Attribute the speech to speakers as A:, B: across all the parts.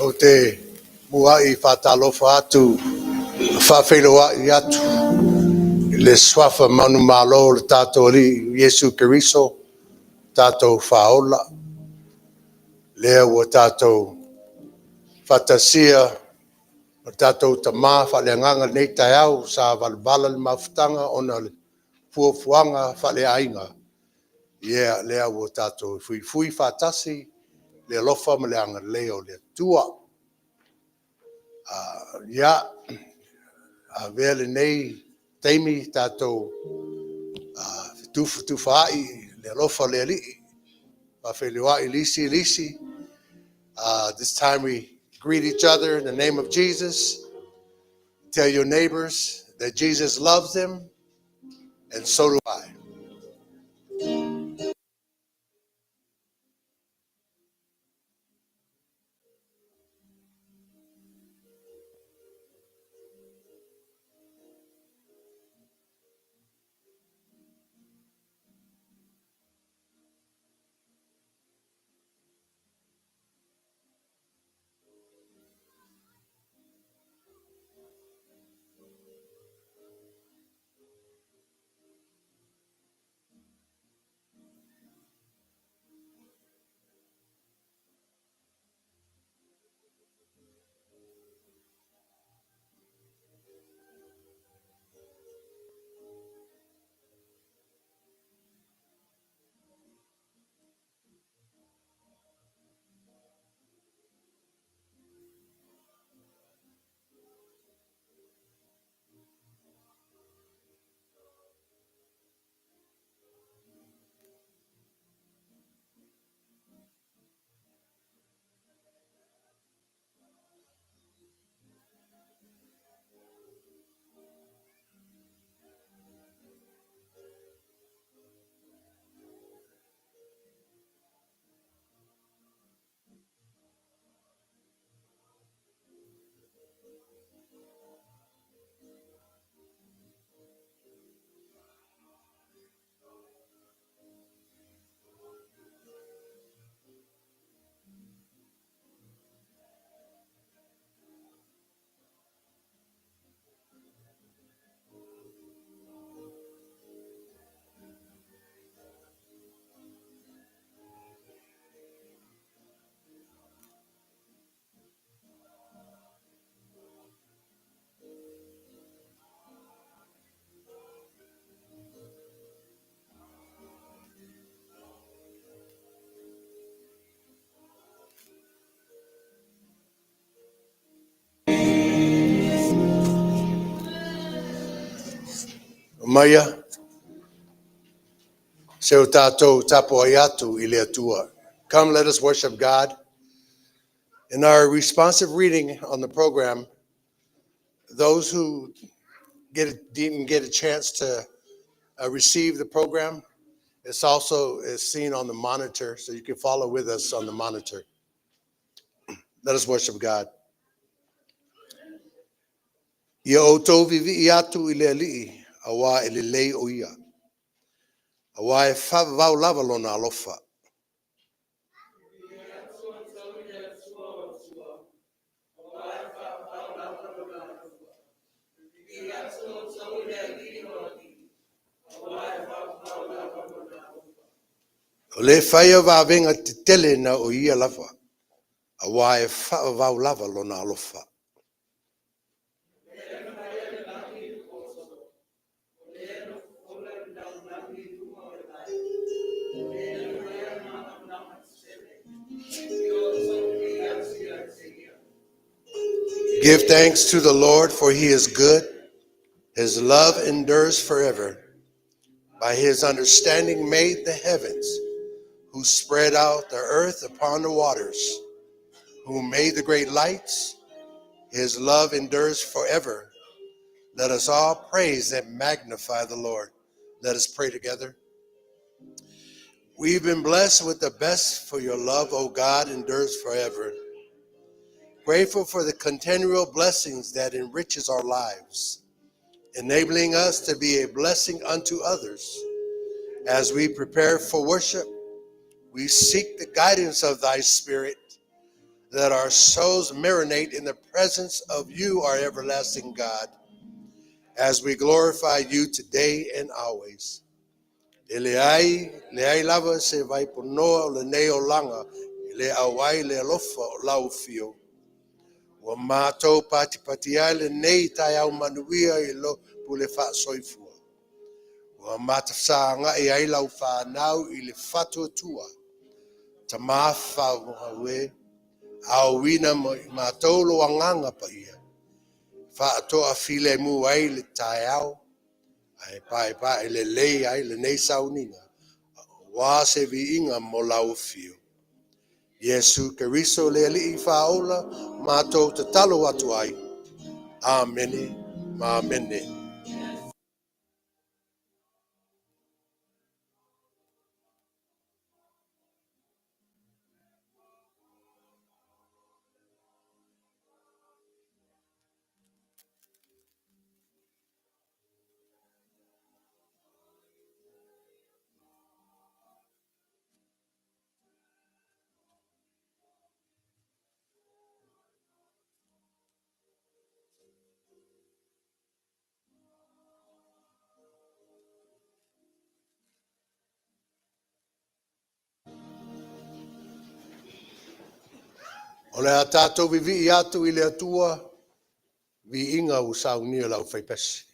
A: O te muai whatalofa atu, whawhiloa I atu, le swafa manu malo le tātou li Yesu Keriso, tātou whaola, lea wa tātou whatasia, o tātou tamā whaleanganga nei tai au, sa valvala le mawhutanga o na fuafuanga whaleainga. Ia lea wa tātou fui whatasi, le lofa ma le anga leo le tua. Ia, vele nei teimi tātou tuwhaai le lofa le li, whawhelewa'i lisi. This time we greet each other in the name of Jesus. Tell your neighbors that Jesus loves them, and so do I. Maya, se o tātou tapo ai atu I le atua. Come, let us worship God. In our responsive reading on the program, those who didn't get a chance to receive the program, it's also seen on the monitor, so you can follow with us on the monitor. Let us worship God. Ia o tau vivi I atu I le ali'i, awa e le lei o ia. Awa e whawau lava lona alofa. O le whaia wawenga te tele na o ia lava. Awa e whawau lava lona alofa. Give thanks to the Lord, for he is good. His love endures forever. By his understanding made the heavens, who spread out the earth upon the waters, who made the great lights. His love endures forever. Let us all praise and magnify the Lord. Let us pray together. We've been blessed with the best, for your love, O God, endures forever. Grateful for the continual blessings that enriches our lives, enabling us to be a blessing unto others. As we prepare for worship, We seek the guidance of thy Spirit, that our souls marinate in the presence of you, our everlasting God, as we glorify you today and always. Le ai lava se vai ponoa o le neo langa, le awai le alofa o laufio. Wa mātou pati pati ai le nei tai au manuia I lo pule wha soifua. Wa matafsa nga I Ailau whanau I le whatu tua. Ta mawha wawe, au wina mātou lo anganga pa ia. Wha atoa file mu ai le tai au, ai pai le lei ai le nei saunina. Wa se vi inga mo lau fio. Yesu Keriso le ali I whaola, mātou te talo atu ai. Amene, amene. O le a tātou vivi I atu I le atua, vi inga u saunia lau whaipesi.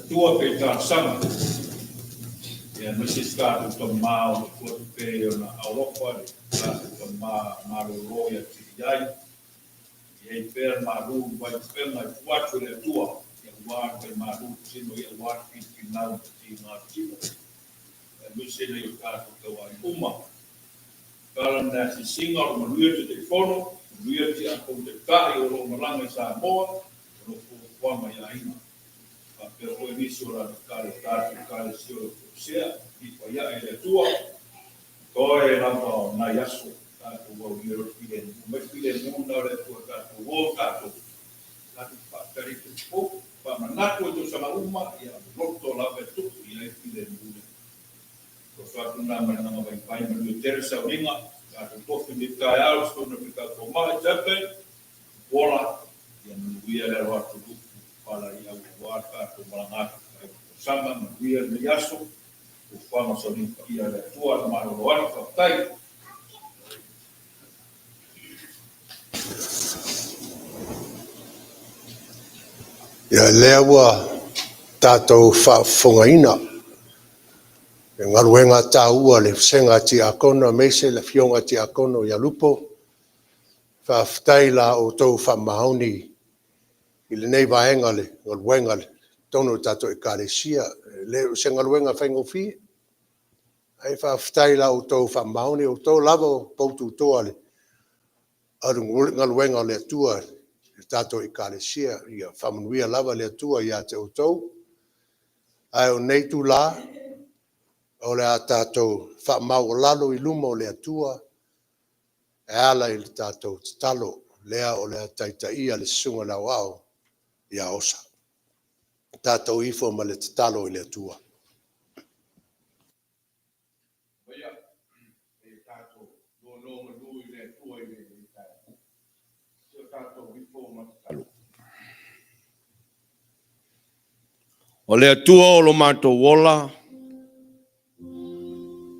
B: Tua peta sama ya mesti start to mau ko pe na Europa to ma ro ya tijai ya per maru vai per na quattro le tua ya war per maru sino ya war final ti na ti mesti le ka to wa uma kala na si singa mo luer te fono luer ti a ko te ka o lo malanga Samoa no ko ma ya ina per poi misura cari sio sia di poi è tua poi na yasu tanto vuol dire che come file non da tua tanto vuol tanto la per il po ma nato tu sama umma ya rotto la vetu ya file non lo fatto una manana vai ma terza ringa tanto posto di Ailao sto no più come giappe vola ya non via la fatto para ia guarda ko malanga sama via de yaso o fama soni ia de tua ma ro ar ka tai
A: Ya lewa tatou whaafongaina. E ngaruenga tāua le senga ti akono, meise le fionga ti akono ya lupo. Whaaftai la o tau whamaoni i le nei vaenga le, ngaruenga le. Tono tatou e kāresia, le se ngaruenga whaingofi. Ai whaaftai la o tau whamaoni, o tau lava o poutu toa le. Aru ngaruenga le atua, tatou e kāresia, ia whamanuia lava le atua ia te o tau. Ai o nei tu la, o le a tātou whaamau lalo i luma o le atua, e ala i le tātou talo, lea o le a taitaia le sunga na wao, ia osa. Tātou ifo ma le talo i le atua.
B: ia e tato no lui le tua i le se tato vi po ma talo o le atua o lo mato wola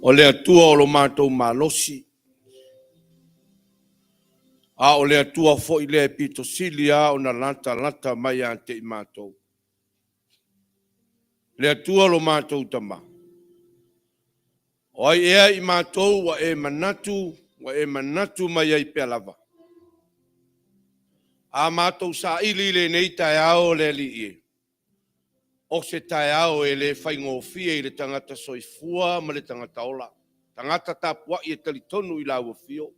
B: o le atua o lo mato malosi a o le atua fo i le pito silia o na lata mai ante i mato le atua lo mato tama o ai ea i mato wa e manatu mai ai pelava a mato sa ili le nei tai ao le li e o se tai ao e le whaingofia i le tangata soifua ma le tangata ola
C: tangata tapua I talitonu I la ua fio.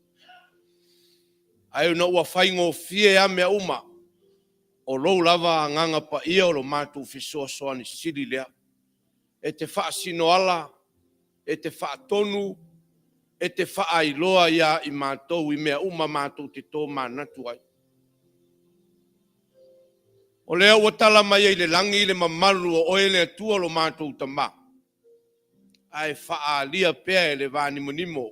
C: Ai na ua whaingo fie a mea uma. O lou lava nganga pa ia o lo mātou fisoa soani siri lea. E te wha sino ala, e te wha tonu, e te wha ailoa ia I mātou I mea uma mātou te tō mānatu ai. O lea ua tala mai ai le langi le mamalu o oele atua lo mātou tama. Ai wha alia pea le vānimonimo.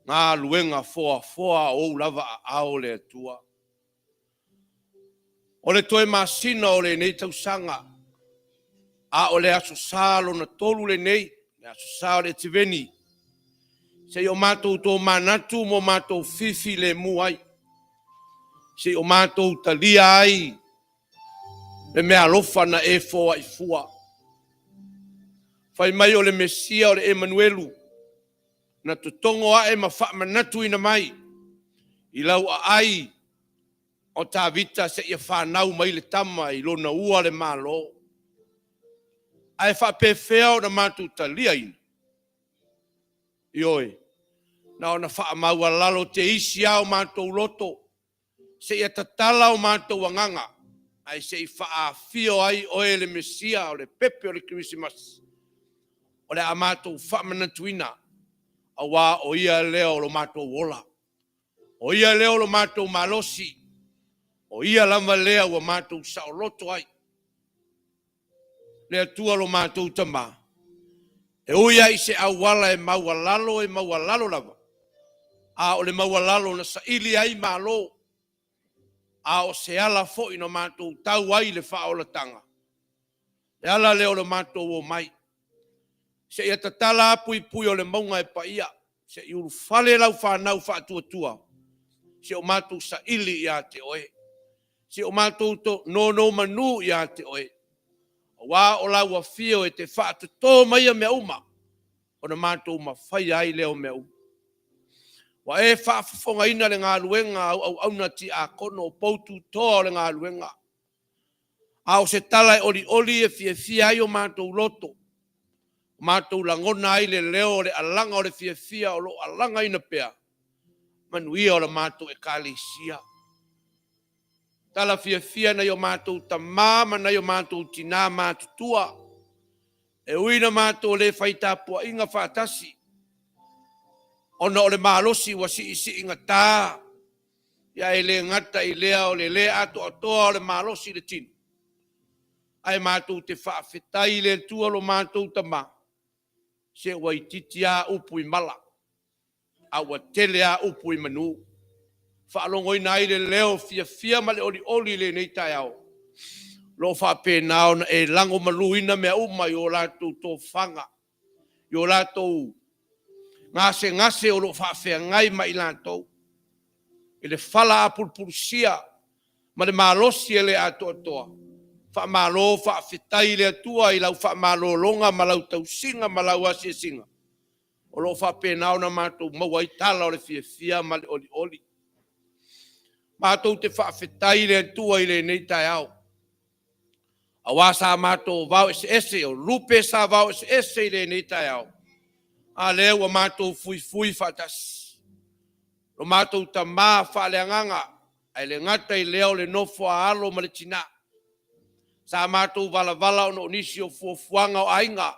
C: Ngā luenga foa o lava a ao le atua. O le toe masina o le nei tausanga. A o le aso salo na tolu le nei. Le aso salo le tiveni. Se o mātou tō manatu mo mātou fifi le muai. Se o mātou talia ai. Le mea lofa na e foa I fua. Fai mai o le Mesia o le Emanuelu. Na tutongo a e mawha manatu ina mai. I lau a ai. O tā vita se ia whanau mai le tama I lona ua le malo. Ai wha pewhea o na mātou talia ina. Ioi. Na o na wha maua lalo te isi au mātou loto. Se ia tatala o mātou anganga. Ai se I wha fio ai o e le Mesia o le pepe o le Christmas. O le a mātou wha manatuina. A wā o ia leo lo mātou wola. O ia leo lo mātou malosi. O ia lama lea ua mātou sao loto ai. Lea tua lo mātou tama. E uia I se awala e maua lalo lava. A o le maua lalo na sa ili ai malo. A o se ala fo ino mātou tau ai le wha o la tanga. E ala leo lo mātou o mai. Se ia tatala apui o le maunga e pa ia. Se I uru fale lau whanau whaatua. Se o mātou sa ili ia te oe. Se o mātou to no manu ia te oe. Wā o lau a fio e te whaatu tō mai a mea uma. O na mātou ma whai ai leo mea uma. Wa e whaafafonga ina le ngā luenga au nati a kono o poutu tō le ngā luenga. A o se tala e oli e fia ai o mātou loto. Mātou langona ai le leo le alanga o le fia o lo alanga ina pea. Manuia o le mātou e kālesia. Tala fia na yo mātou tamama na yo mātou tina mātutua. E uina mātou le whaitapua inga whaatasi. Ona o le mālosi wa si inga tā. Ia e le ngata I lea o le ato atoa o le mālosi le tino. Ai mātou te whaafetai le tua lo mātou tama. Se waititi a upu I mala. A watele a upu I manu. Whaalongo ina I le leo fia ma le oli le nei tai au. Lo whapena na e lango maluina mea uma I o lātou tō whanga. I o lātou ngase o lo whawhea ngai ma I lātou. I le whala a pulpurusia ma le mālosi e le ato atoa. Whamalo whawhetai le atua I lau whamalo longa ma lau tau singa ma lau asia singa. O lo whapena na mātou maua I tala o le fia ma le oli. Mātou te whaafetai le atua I le nei tai au. A wasa mātou vau ese o lupe sa vau ese I le nei tai au. A leo a mātou fui whaatasi. Lo mātou ta mā whaaleanganga. Ai le ngata I leo le nofo a alo ma le tina. Sa mātou vala ono nisi o fuafuanga o ainga.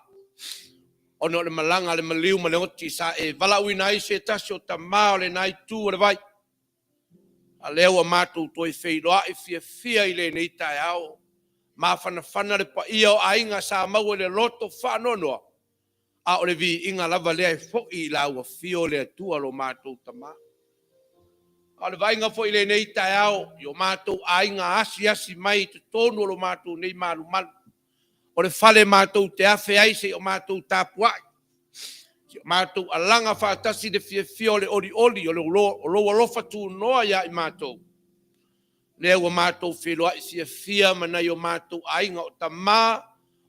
C: Ono le malanga le maliu ma le oti sa e vala uina I se tasi o ta mā o le nai tu o le vai. A leo a mātou toi wheiroa I fia I le nei tai au. Mā whana le pa ia o ainga sa mau le loto whanonoa. A o le vi inga lava lea e fo'i I lau a fio le atua lo mātou tama. A le vainga fo'i le nei tai au. I o mātou ainga asi mai te tonu lo mātou nei malu. O le fale mātou te awhi ai se o mātou tāpuai. Mātou alanga whaatasi de fia le oli o le loa lofa tu noa ia I mātou. Lea ua mātou wheloa I fia manai o mātou ainga o tamā,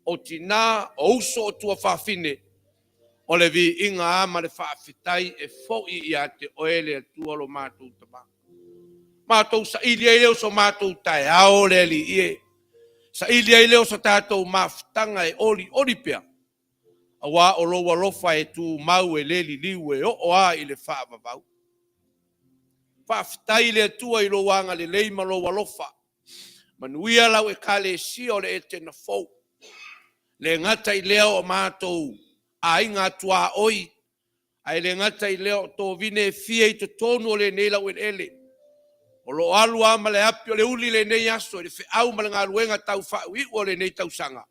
C: o tina, o uso o tua whawhine. O le vi inga ama le whaafetai e fo'i I a te oele atua lo mātou tamā. Mātou sa ili ai leo so mātou tai ao le li ie. Sa ili ai leo so tātou mawhtanga e oli pea. Awa o lo walofa e tu mau e le liu e o a i le whaavavau. Whaafitai le atua i lo wanga le leima lo walofa. Manuia lau e kale sia o le Etena Fou. Le ngata i leo o mātou a inga tua oi. Ai le ngata i leo tō vine e fia i to tonu o le nei lau e ele. O lo alu ama le api o le uli le nei aso e le fe au ma le ngā luenga tau whaui o le nei tau sanga.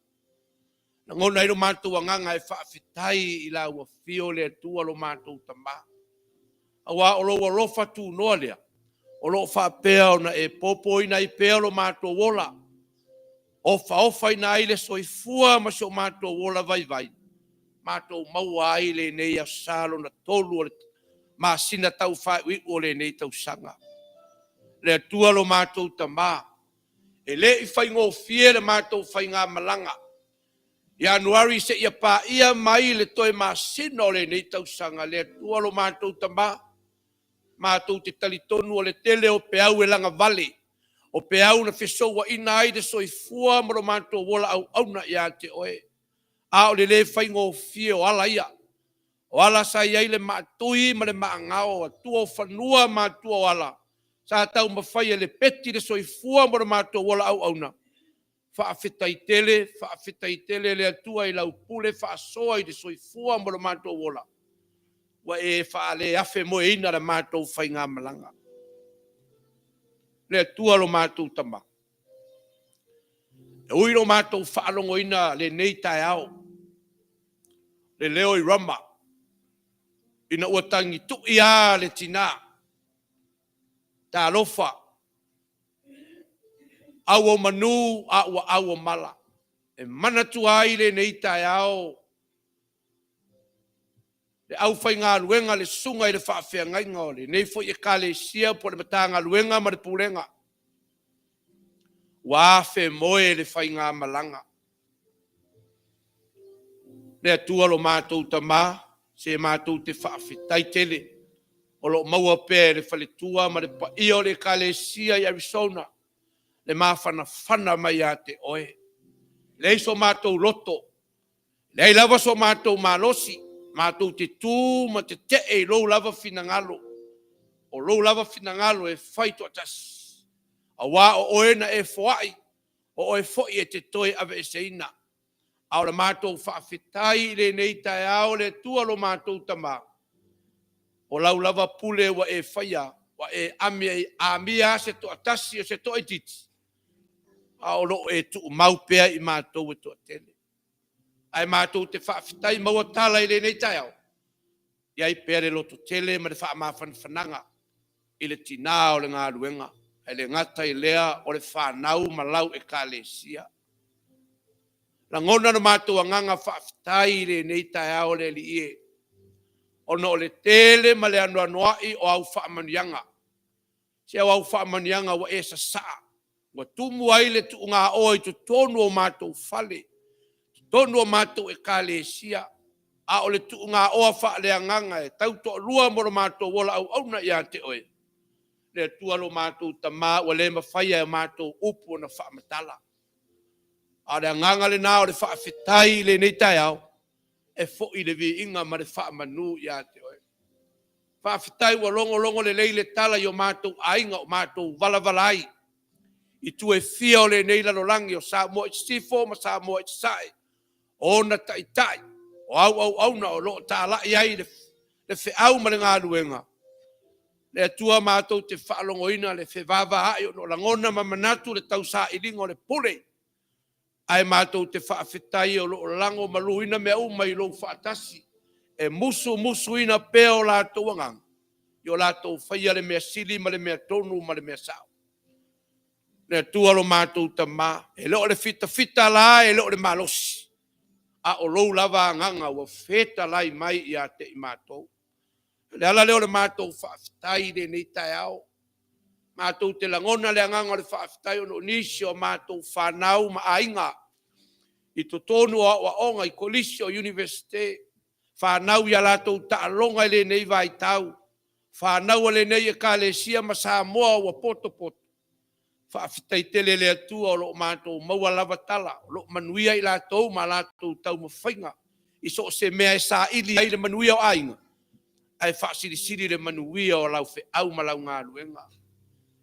C: Na ngona i lo mātou anganga e whaafitai i lau a fio le atua lo mātou tamba. Awa o lo walofa tu noa lea. O lo whaapea o na e popo ina i pea lo mātou wola. Ofa ina ai le soifua ma se o mātou wola vai vai. Mātou maua ai le nei a salo na tolu o le masina tau whaui o le nei tau sanga. Le atua lo mātou tamba. E le i whaingo fie le mātou whainga malanga. Januari se ia pa ia mai le toi masina o le nei tau sanga. Le atua lo mātou tamba. Mātou te talitonu o le tele o peau e langa vale. O peau na whesoua ina ai de soifua maro mātou wola au auna ia te oe. A o le whaingo fie o ala ia. O ala sa iai le mātui ma le maangao. Tua o whanua mātua o ala. Sa tau mawhai le peti le soifua maro mātou wola au auna. Whaafetai tele le atua i lau pule whaasoa i de soifua maro mātou wola. Wa e whaale afe mo e ina le mātou whainga malanga. Le atua lo mātou tama. E ui lo mātou whaalongo ina le nei tae au. Le leo i rama. Ina uatangi tu ia le tina. Ta alofa. Awa manu, awa mala. E manatu ai le nei tae au. Le au fai ngā luenga le sunga i le whaafea ngai ngāore. Nei fo i ka le sia po le mata ngā luenga ma le purenga. Wafe moe le fai ngā malanga. Le atua lo mātou tama, se mātou te whaafetai tele. O lo maua pē le whaletua ma le pa i o le ka le sia i Arizona. Le mawhana whana mai a te oe. Le iso mātou loto. Le ai lava so mātou malosi. Mātou te tū ma te te e lou lava finangalo. O lou lava finangalo e whaito atas. A wā o oena e whaai. O oe fwoi e te toi ave e seina. Aora mātou whaafetai le nei tae ao le tua lo mātou tama. O lau lava pule wa e whaia. Wa e amia se to atasi o se to e titi. A o lo e tu maupea i mātou e to atele. Ai mātou te whaafetai maua tala i le nei tae au. Iai pere loto tele ma le whaamawhanawhananga. I le tina o le ngā ruenga. E le ngata i lea o le whanau ma lau e ka le sia. La ngona no mātou anganga whaafetai i le nei tae au le li ie. Ono o le tele ma le anua noai o au whaamanianga. Se au whaamanianga wa e sa saa. Wa tumu ai le tu ngā oi tu tonu o mātou whale. Tonu o mātou e ka le sia. A o le tu ngā oa wha le anganga e tau to lua moro mātou wola au auna ia te oe. Le tua lo mātou tama wa le mawhaia e mātou upu na wha matala. A le anganga le nā o le wha awhetai le nei tai au. E fo i le vi inga ma le wha manu ia te oe. Wha awhetai wa longo le leile tala i o mātou ainga o mātou valavalai. I tu e fia o le nei lalolangi o Samoa i sifo ma Samoa i sai. O na tai. O au na o lo ta la iai le fe au ma le ngā luenga. Le atua mātou te whaalongoina le fe vava ai o no langona ma manatu le tau sa ilingo le pule. Ai mātou te whaafetai o lo lango maluina mea umai lo whaatasi. E musu ina peo lātou angang. I o lātou whaia le mea sili ma le mea tonu ma le mea sao. Le atua lo mātou tama. E lo le fita la e lo le malosi. A o lou lava nganga wa feta lai mai i a te i mātou. Le ala leo le mātou whaafetai le nei tai au. Mātou te langona le nganga le whaafetai o no nisi o mātou whanau ma ainga. I to tonu wa onga i kolisi o universite. Whanau i a lātou taalonga le nei vai tau. Whanau le nei e ka le sia ma Samoa wa poto. Whaafetai tele le atua o lo mātou maua lava tala, o lo manuia i lātou ma lātou tau mawhainga, iso se mea sa ili ai le manuia o ainga. Ai whaasiri le manuia o lau fe au malau ngā luenga.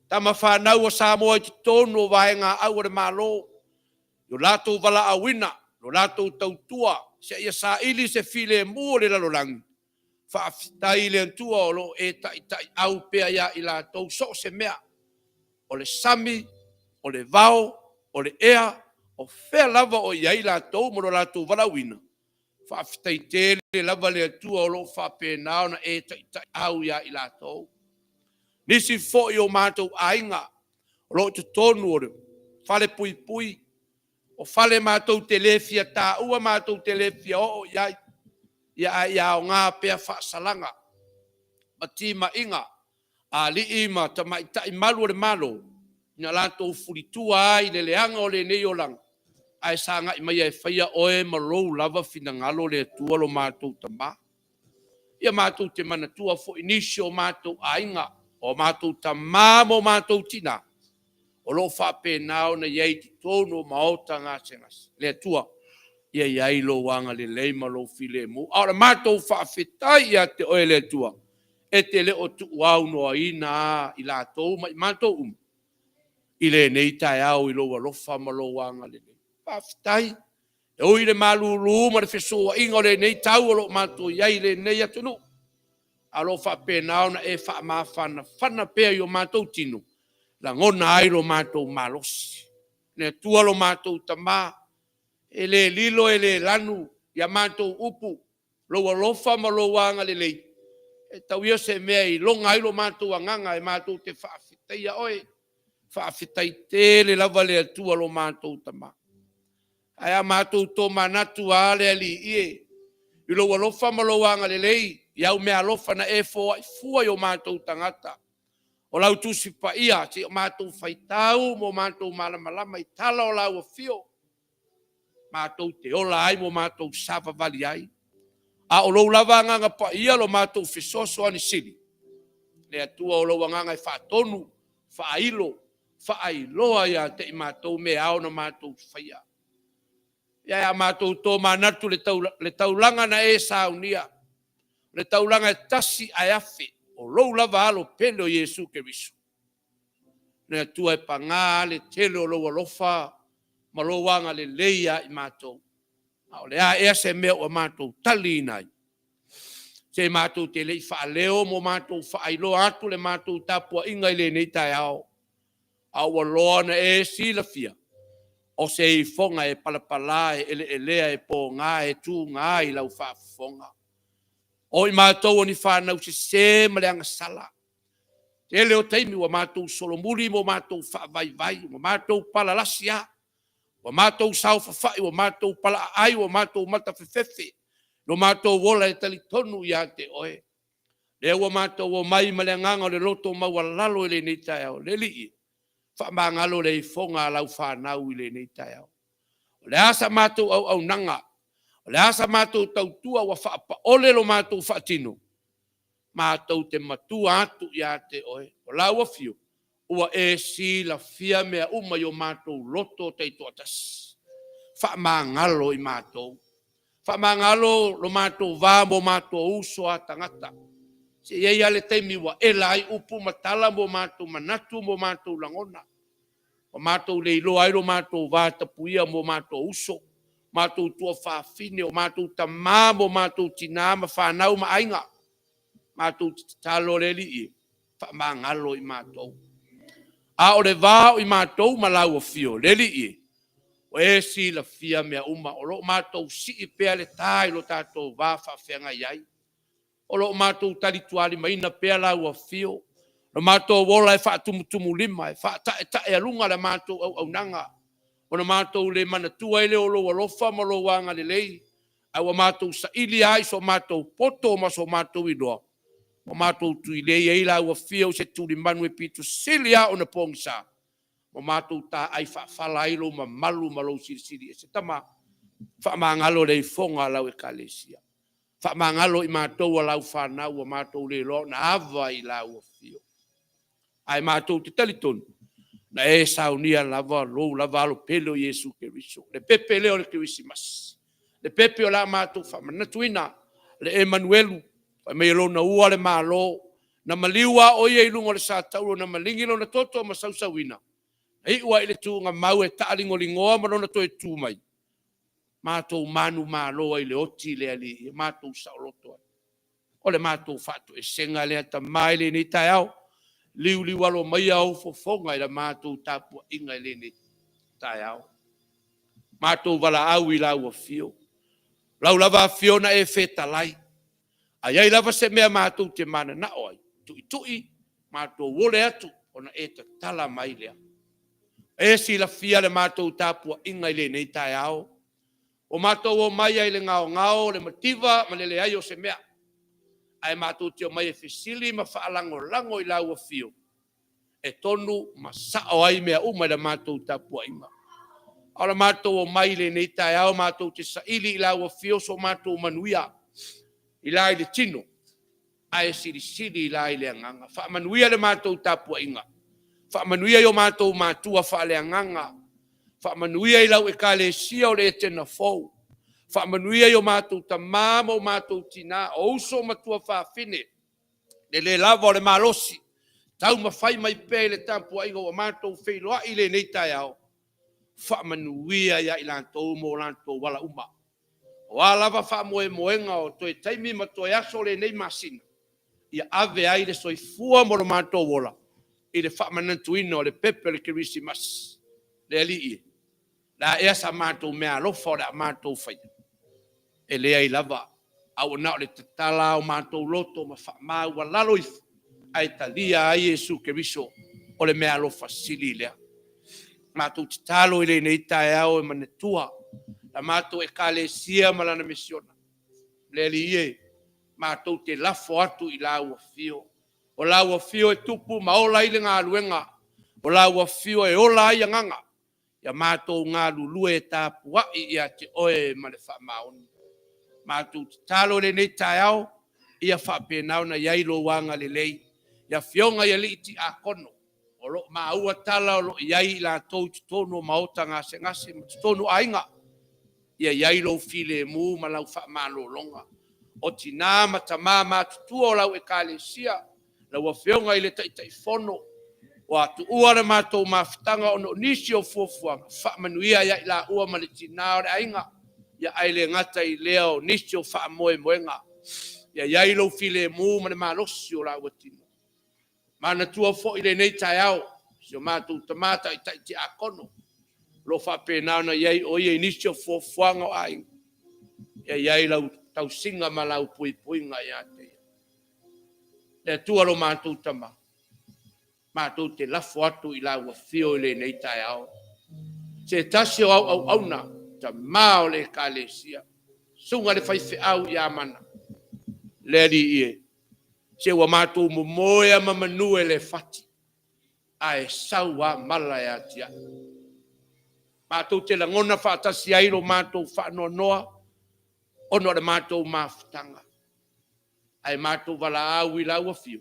C: Tama whanau o Samoa i tono vai ngā au re malo. Yo lato vala awina, lo lato tautua, se ia sa ili se file mua le lalolangi. Whaafitai le antua o lo e tai au pea ia i lato so se mea. O le sami, o le vao, o le ea, o fea lava o iai lato mo lo lato vala awina. Whaafitai te le lava le antua o lo whapenao na e tai au ia i lato. Nisi fo i o mātou ainga, o lo te tonu o re, whale pui pui, o whale mātou te lefia tā ua mātou te lefia o iai, ia o ngā pea whaasalanga, matima inga, a li ima ta maitai malu o re malo, ina lātou furitua ai le leanga o le nei o lang, ai sanga i mai e whaia oe malou lava fina ngalo le tua lo mātou tama. Ia mātou te manatua fo inisio mātou ainga, o mātou tamā mo mātou tina, o lo whapenao na iei ti tono maota ngā sengas. Le tua, ia iei lo wanga le leima lo file mu. Aora mātou whawhetai ia te oe le tua, e te leo tu wau noa ina i lātou, mai mātou I le nei tai au I lo walofa ma lo wanga le nei. Whawhetai, e oi le malulu ma le whesoa inga le nei tau o lo mātou iei le nei atunu. Alo whapenao na e whaamawhana, whana pea I o mātou tino, la ngona ai lo mātou malosi. Ne tua lo mātou tamā, e le lilo e le lanu, ia mātou upu, lo walofa ma lo wanga le lei. E tau ia se mea I longa ai lo mātou anganga, e mātou te whaafetai a oe, whaafetai te le lava le atua lo mātou tamā. Ai a mātou tō manatu a le ali ie, I lo walofa ma lo wanga le lei, Iau mea alofa na e fua I o mātou tangata. O lau tusi pa ia, si o mātou whaitau, mo mātou malamalama I tala o lau a fio. Mātou te ola ai, mo mātou sava vali ai. A o lau lava nganga pa ia, lo mātou fisoso ani sili. Le atua o lau nganga I whaatonu, whaailoa ia te I mātou mea au na mātou whaia. Ia mātou tō manatu le taulanga na e saunia. Le taulanga tasi ai afe, o lou lava alo pele o Yesu Keriso. Ne atua e pangā le tele o lou alofa, ma lou wanga le leia I mātou. O le a ea se mea o mātou tali nai. Se mātou te lei whaaleo mo mātou whaailo atu le mātou tapua inga I le nei tai ao. A waloa na e sila fia. O se I fonga e palapala e elea e po ngā e tū ngā I lau whaafonga. O I mātou ni whanau se ma le anga sala. Te leo teimi wa mātou solomuri mo mātou whaavai, wa mātou pala lasia, wa mātou sau whawhai, wa mātou pala ai, wa mātou mata whewhewe, no mātou wola e tali tonu I a te oe. Lea wa mātou o mai ma le nganga le loto maua lalo I le nei tai au, le lii, whamangalo le I fonga lau whanau I le nei tai au. Le asa mātou au nanga, le asa mātou tautua wa whaapa ole lo mātou whaatino. Mātou te matua atu I a te oe. O lau a fio. Ua e si la fia mea uma I o mātou loto teito atas. Whaamangalo I mātou. Whaamangalo lo mātou vā mo mātou uso a tangata. Se iei ale teimi wa e lai upu matala mo mātou manatu mo mātou langona. O mātou leilo ai lo mātou vā tapuia mo mātou uso. Mātou tua whaafine o mātou tamā mo mātou tina ma whanau ma ainga. Mātou talo le li I. Whamangalo I mātou. A o le vāo I mātou ma lau a fio. Le li I. O e si la fia mea uma. O lo mātou si I pea le tai lo tātou vā whawhenga iai. O lo mātou talituali maina pea lau a fio. Lo mātou wola e whaatumutumu lima. E whaatae alunga le mātou au nanga. Ona mātou le manatua ele o lo alofa ma lo wanga le lei. Ai wa mātou sa ili ai so mātou poto ma so mātou idoa. O mātou tu i lei eila ua fia o se tūri manu e pitu silia o na pongsa. O mātou tā ai whaafala ilo ma malu ma lo siri e se tama. Whaamangalo le I fonga lau e kalesia. Whaamangalo I mātou a lau whanau a mātou le lo na awa I lau a fio. Ai mātou te talitonu. Na e saunia lava lo lava lo pelo Yesu Keriso. Le pepe leo le Christmas. Le pepe o la mātou whamanatuina, le Emanuelu, whai mei lona ua le mālo, na maliua o ia ilungo le sātauro, na malingi lona toto ma sausawina. Hei ua ile tu ngā mau e taalingo lingoa ma lona to e tū mai. Mātou manu mālo ai le oti le ali, mātou saoloto ai. O le mātou whātu e senga lea ta mai le ni tai au, liu alo mai au fofonga i la mātou tāpua inga le ni tai au. Mātou wala au I la ua fio. Lau lava fio na e whetalai. Ai ai lava se mea mātou te mana na oi. Tui, mātou wole atu, ona e ta tala mai lea. E si la fia le mātou tāpua inga le nei tai au. O mātou o mai ai le ngao, le mativa, ma le ai o se mea. Ai mātou te o mai e whisili ma whaalango I la ua fio. E tonu ma sao ai mea umai le mātou tāpua inga. Ala mātou o mai le nei tai au, mātou te saili I la ua fio, so mātou manuia. I la le tino. Ai siri I la le anganga. Wha manuia le mātou tāpua inga. Wha manuia I o mātou mātua wha le anganga. Wha manuia I lau e ka le sia o le Etena Fou. Wha manuia I o mātou tamama o mātou tina. O uso matua wha whine. Le lava o le malosi. Tau mawhai mai pē le tāpua inga o mātou whailoa I le nei tai au. Wha manuia ia I lantou mo lantou wala uma. O alava wha moenga o toi taimi ma toi aso le nei masina. Ia ave ai le soifua mo lo mātou wola. I le wha manantuina o le pepe le Kirisimas. Le alii. La ea sa mātou mea lofa o le mātou whaia. E lea I lava. Au na o le tatala o mātou loto ma wha mau wa laloif. Ai talia ai Jesu Keriso o le mea lofa sili lea. Mātou titalo I le nei tae au e manetua. La mātou e kalesia ma lana misiona. Le alii mātou te lafo atu I la ua fio. O la ua fio e tupu ma ola I le ngā luenga. O la ua fio e ola ai anganga. Ia mātou ngā lulue e tāpua I ia te oe ma le whamaoni. Mātou te talo le nei tai au, ia whapenau na iailo wanga le lei. Ia fionga ia li iti a kono. O lo maua tala o lo iai la tau tutono maota ngase ngase, tutono ainga. Ia iailo file mu ma lau whamalo longa. O tina matama matutua o lau e kalesia. Lau a fionga I le taitai fono. O atu ua le mātou mawhitanga o no nisi o fuafuanga. Whamanuia ia I la ua ma le tina o le ainga. Ia aile ngata I leo nisi o whaamoe moenga. Ia iailo file mu ma le malosi o lau atina. Mana tua fo I le nei tai au. Si o mātou tamata I taiti a kono. Lo whapenau na iai o iai nisi o fuafuanga o ainga. Ia iai lau tau singa ma lau pui puinga ia te. Le tua lo mātou tamata. Mātou te lafo atu I la ua fio I le nei tai au. Se tasi o au na, ta mao le kalesia. Sunga le whaife au I amana. Le li ie. Se ua mātou momoea ma manue le fati. Ae saua mala e atia. Mātou te langona whaatasi airo mātou whaanoa noa. Ono le mātou mawhitanga. Ae mātou wala au I la ua fio.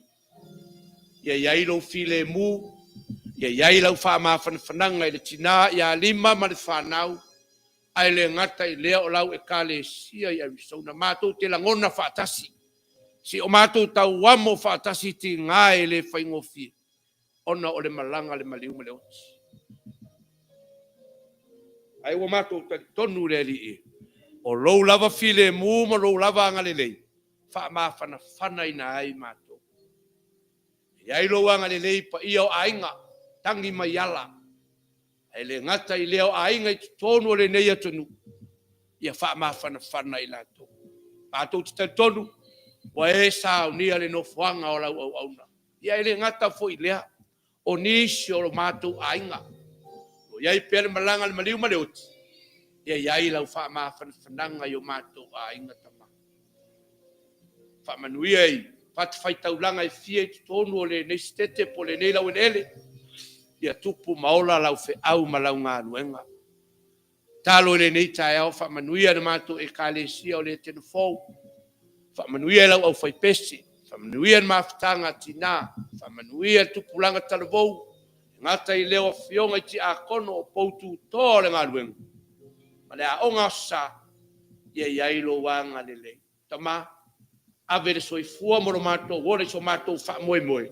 C: Ia iailo file mu, ia iailo whamawhanawhananga I le tina, ia lima ma le whanau, ai le ngata I lea o lau e kalesia I Arizona. Mātou te langona whaatasi. Si o mātou tau wamo whaatasi ti ngā e le whaingofia. Ona o le malanga le maliu ma le oti. Ai o mātou tonu le li e. O lou lava file mu ma lou lava angalelei. Whamawhanawhana I na ai mātou. Ia ilo wanga le lei pa ia o ainga, tangi mai ala. E le ngata I leo ainga I tonu o le nei atonu. Ia whamawhanawhana I lato. Mātou te tonu, wa e sao nia le no fuanga o lau au auna. Ia le ngata fo I lea, o nisi o mātou ainga. O iai pere malanga le maliu ma le oti. Ia iai lau whamawhanawhananga I o mātou ainga tama. Whamanuia I. Pat fai taulanga I fia I tonu o le nei stete po le nei lau ele. Ia tupu maola lau fe au ma lau ngā nuenga. Talo le nei tai au whamanuia na mātou e kalesia o le Etena Fou. Whamanuia lau au fai pesi. Whamanuia na mawhitanga tina. Whamanuia tupulanga talavou. Ngata I leo fionga I ti a kono o poutu tō le ngā nuenga. Ma le a onga sa. iai lo wanga lele. Tama, ave le soifua mo lo mātou, wole so mātou wha moe moe.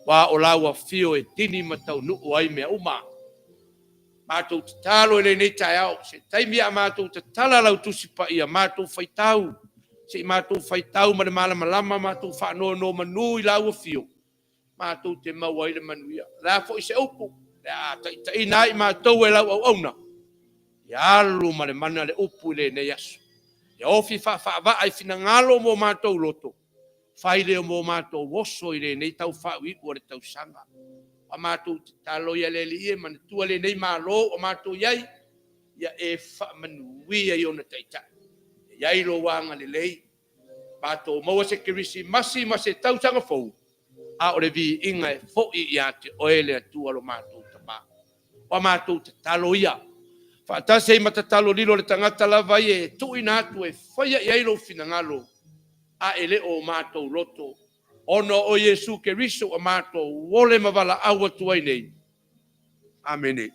C: Wa o laua fio e tini matau nuu ai mea uma. Mātou te talo ele nei tai au, se taimi a mātou te tala lau tusi pa ia, mātou whaitau. Se mātou whaitau ma le malama lama, mātou whaanoa no manu I laua fio. Mātou te maua I le manuia. Rā fo I se upu, ta I nai mātou e lau au auna. Ia alu ma le mana le upu le nei asu. Ia ofi wha ai fina ngalo mo mātou loto. Whai leo mo mātou woso I le nei tau whaui ua le tau sanga. A mātou te talo ia le li mana tua le nei mālo o mātou iai. Ia e wha manuia I ona taita. Iai lo wanga le lei. Mātou maua se kirisi masi tau sanga fau. A o le vi inga e fōi ia te oele atua lo mātou tama. O mātou te talo ia. Whaatase I matatalo lilo le tangata lava e tui nātu e whaia iai lo finangalo. A ele o mātou loto. Ono o Yesu Keriso a mātou wole mavala awa tuai nei. Amene.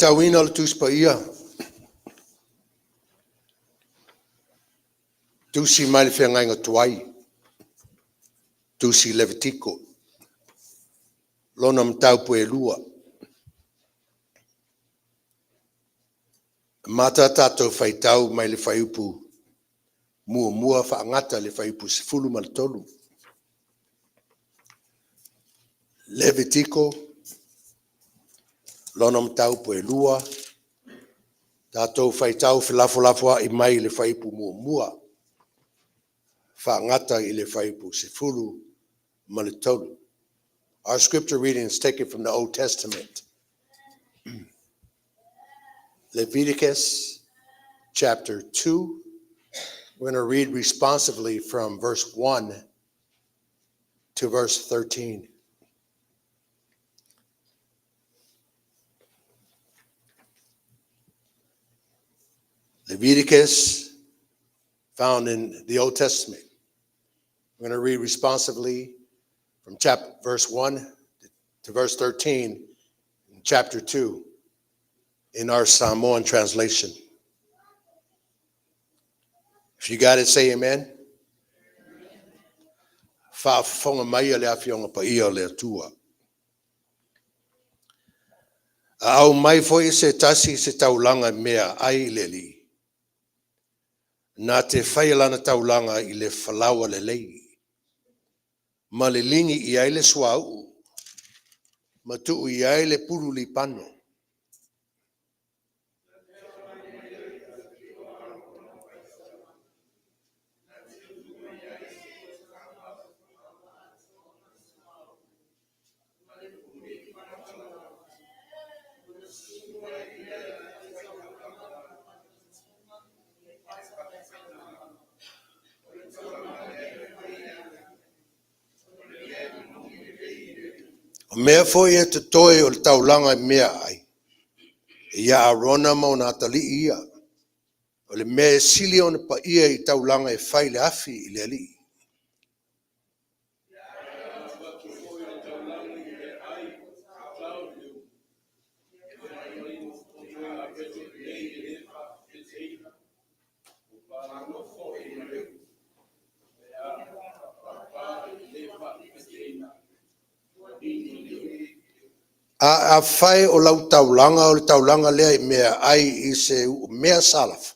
A: tauina o le tusi pa ia. Tusi mai le whiangainga tuai. Tusi Levitiko. Lona mtau pue lua. Mata tatou whaitau mai le whaiupu. Mua whaangata le whaiupu sifulu ma le tolu. Levitiko. Lona mtau pue lua. Tatou whaitau whilafo i mai le whaiupu mua. Whaangata i le whaiupu sifulu ma le tolu. Our scripture reading is taken from the Old Testament. Leviticus chapter 2. We're going to read responsively from verse 1 to verse 13. Leviticus, found in the Old Testament. We're going to read responsively from verse 1 to verse 13 in chapter 2 in our Samoan translation. If you got it, say amen. Whaafonga mai le awhionga pa ia le atua. Au mai foi se tasi se taulanga mea ai le li. Nā te whaialana taulanga i le whalawa le lei. Ma le lingi I ai le swau. Ma tuu I ai le puru li pano. O mea foi e te toe o le taulanga mea ai. Ia arona mo nā tali ia. O le mea sili o na pa ia I taulanga e whai le afi I le ali. A whai o lau taulanga o le taulanga lea I mea ai I se mea salaf.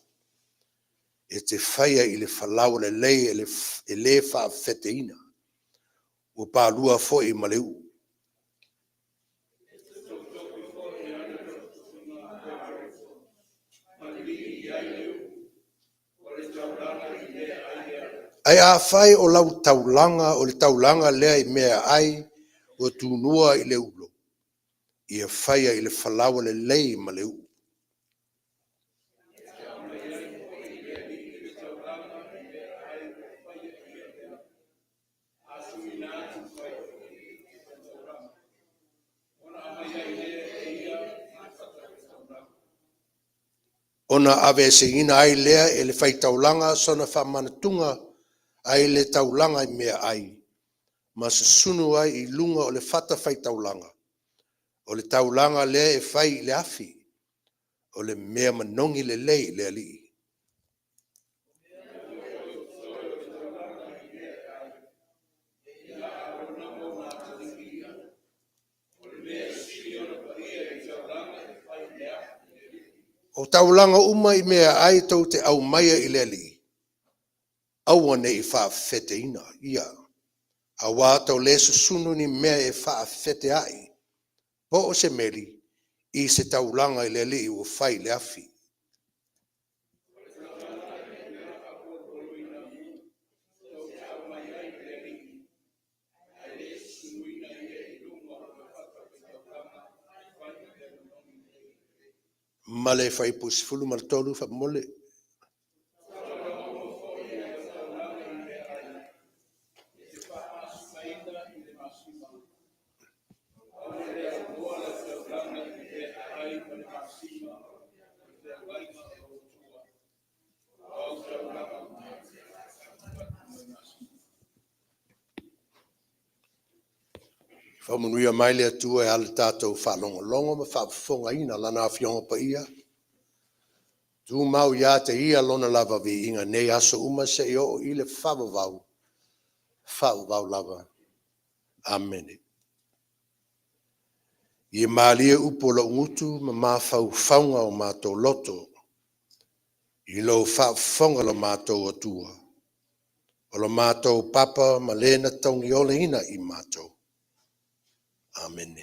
A: E te whaia I le whalau le lei e le wha wheteina. O pālua foi ma leu. Ai a whai o lau taulanga o le taulanga lea I mea ai o tūnua I le ulo. Ia whaia I le whalau le lei ma leu. Ona ave se ina ai lea e le whai taulanga sona whamanatunga ai le taulanga I mea ai. Ma se sunu ai I lunga o le whata whai taulanga. O le taulanga lea e whai le afi. O le mea manongi le lei le ali. O taulanga uma I mea ai tau te au maia I le ali. Awane I wha fete ina, ia. A wā tau le sunu ni mea e wha fete ai. Po o se meri, I se taulanga I le ali o whai le afi. Male whai pusifulu mal tolu wha mole. Whamunuia mai le atua e ale tātou whalongolongo ma whafonga ina lana awhionga pa ia. Tu mau ia te ia lona lava vi inga nei aso uma se i o i le whawavau lava. Amen. I malia upo lo ngutu ma mawhau whaunga o mātou loto. I lo whafonga lo mātou atua. O lo mātou papa ma lena taungi ole ina I mātou. Amen.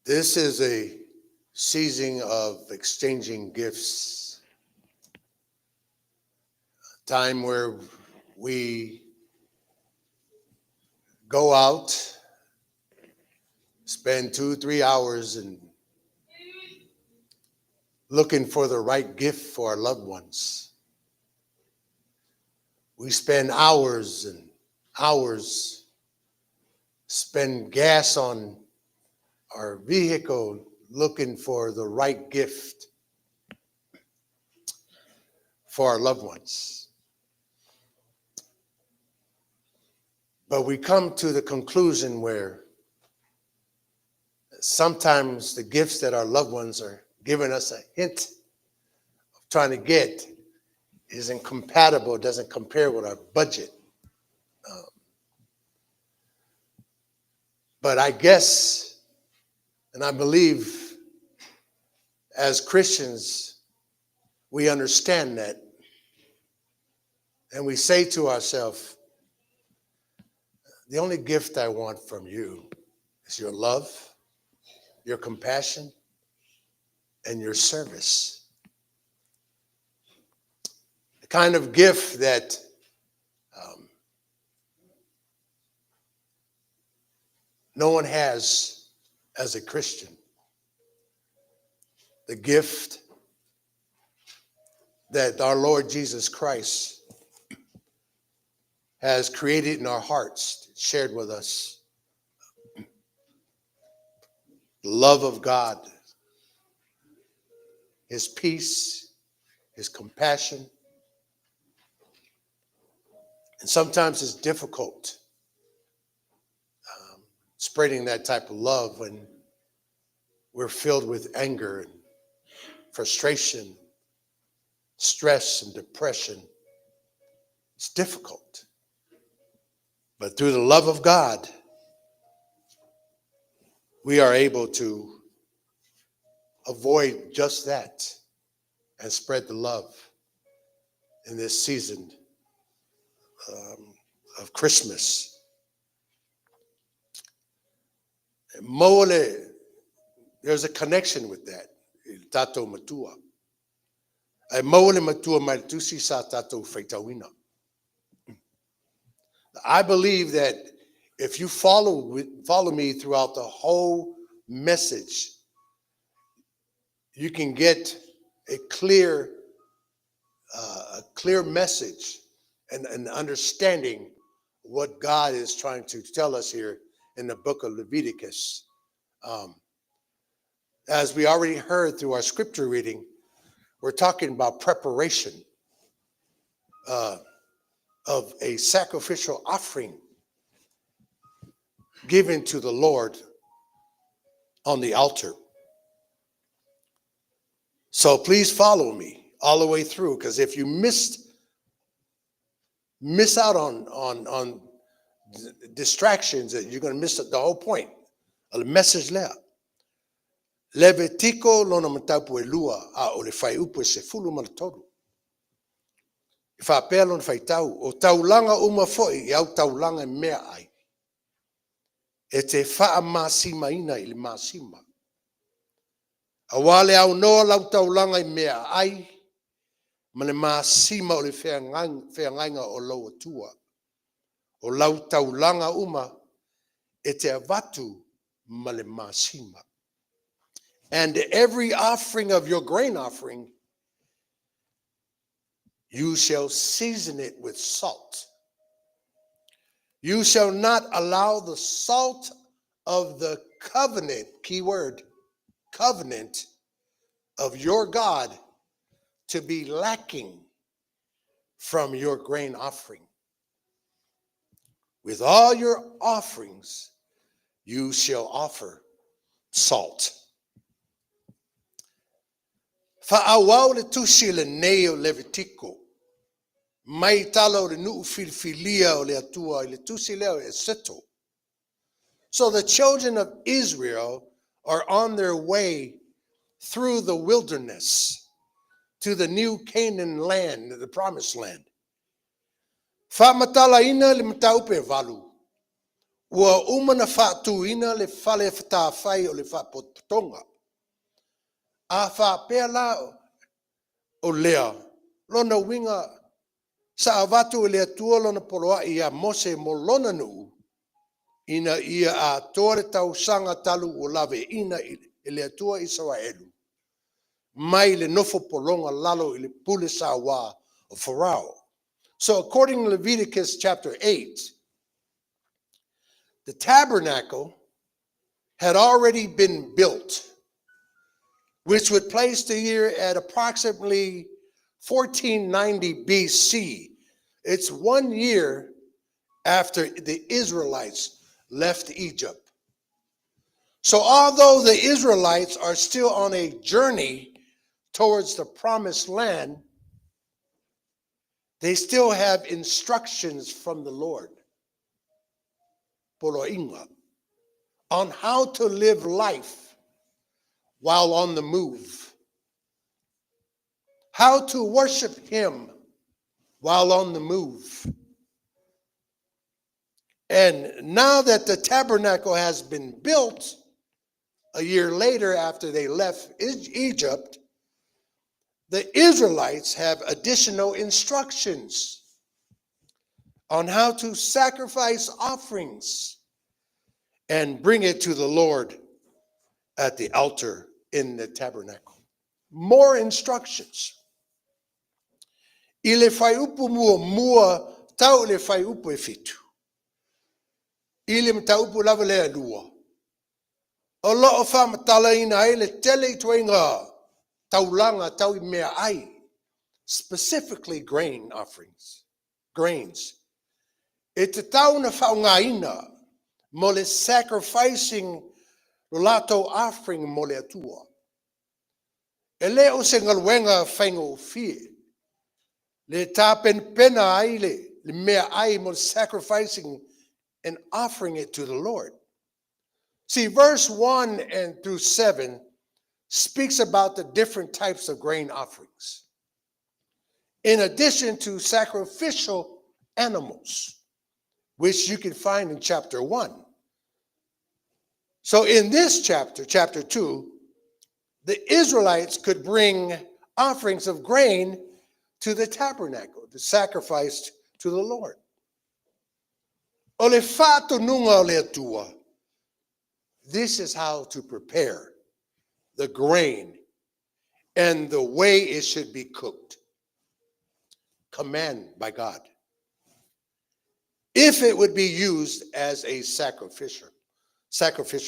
A: This is a season of exchanging gifts. A time where we go out, spend 2-3 hours and looking for the right gift for our loved ones. We spend hours and hours, spend gas on our vehicle looking for the right gift for our loved ones. But we come to the conclusion where sometimes the gifts that our loved ones are giving us a hint of trying to get isn't compatible, doesn't compare with our budget. But I guess, and I believe as Christians, we understand that. And we say to ourselves, the only gift I want from you is your love, your compassion, and your service. The kind of gift that no one has as a Christian. The gift that our Lord Jesus Christ has created in our hearts, shared with us. The love of God, His peace, His compassion. And sometimes it's difficult spreading that type of love when we're filled with anger and frustration, stress and depression. It's difficult. But through the love of God, we are able to avoid just that and spread the love in this season of Christmas. Mole, there's a connection with that. Tato matua. Mole matua mai tusi sa tato feitawina. I believe that if you follow me throughout the whole message, you can get a clear message and understanding what God is trying to tell us here in the book of Leviticus. As we already heard through our scripture reading, we're talking about preparation of a sacrificial offering given to the Lord on the altar. So please follow me all the way through, because if you miss out on distractions, you're going to miss the whole point of the message there. Levitiko lona matapu e lua a o le fai upu se fulu malatoru. Fa pelon fai tau o taulanga uma foi i au taulanga mea ai. E te faa masima ina i le masima. Awale au noa lau taulanga i mea ai, ma le masima o le whengainga o lau atua. O lau taulanga uma e te avatu ma le masima. And every offering of your grain offering, you shall season it with salt. You shall not allow the salt of the covenant, keyword, covenant of your God to be lacking from your grain offering. With all your offerings, you shall offer salt. Fa'awau le tusi le neo Levitico. Mai talo le nuu filfilia o le atua le tusi leo e seto. So the children of Israel are on their way through the wilderness to the new Canaan land, the promised land. Fa'matalaina le mataupe valu. Ua umana fa'atuina le fale fatawhai o le fa'apotonga. A fa'apea la o lea. Lona winga sa avatu le atua lona poloa ia Mose mo lona nuu. Ina ia a tore tau sanga talu o lave ina le atua Israelu. Mai le nofo polonga lalo le pule sawa of Pharaoh. So according to Leviticus chapter 8, the tabernacle had already been built, which would place the year at approximately 1490 BC. It's 1 year after the Israelites left Egypt. So although the Israelites are still on a journey towards the promised land, they still have instructions from the Lord on how to live life while on the move, how to worship him while on the move. And now that the tabernacle has been built a year later after they left Egypt, the Israelites have additional instructions on how to sacrifice offerings and bring it to the Lord at the altar in the tabernacle. More instructions. Ile fai upu mua tau le fai upu e fitu. Ile mta upu lava le alua. O loo wha matala ina ai le tele tuenga taulanga tau I mea ai. Specifically grain offerings. Grains. E te tau na whaunga ina mo le sacrificing lato offering mo le atua. E leo se ngaluenga whaingo fie. Le tapen pena ai le mea ai mo sacrificing and offering it to the Lord. See, verse 1 and through 7 speaks about the different types of grain offerings, in addition to sacrificial animals, which you can find in chapter 1. So in this chapter, chapter 2, the Israelites could bring offerings of grain to the tabernacle, to sacrifice to the Lord. Ole fato nunga le atua. This is how to prepare the grain and the way it should be cooked. Command by God. If it would be used as a sacrificial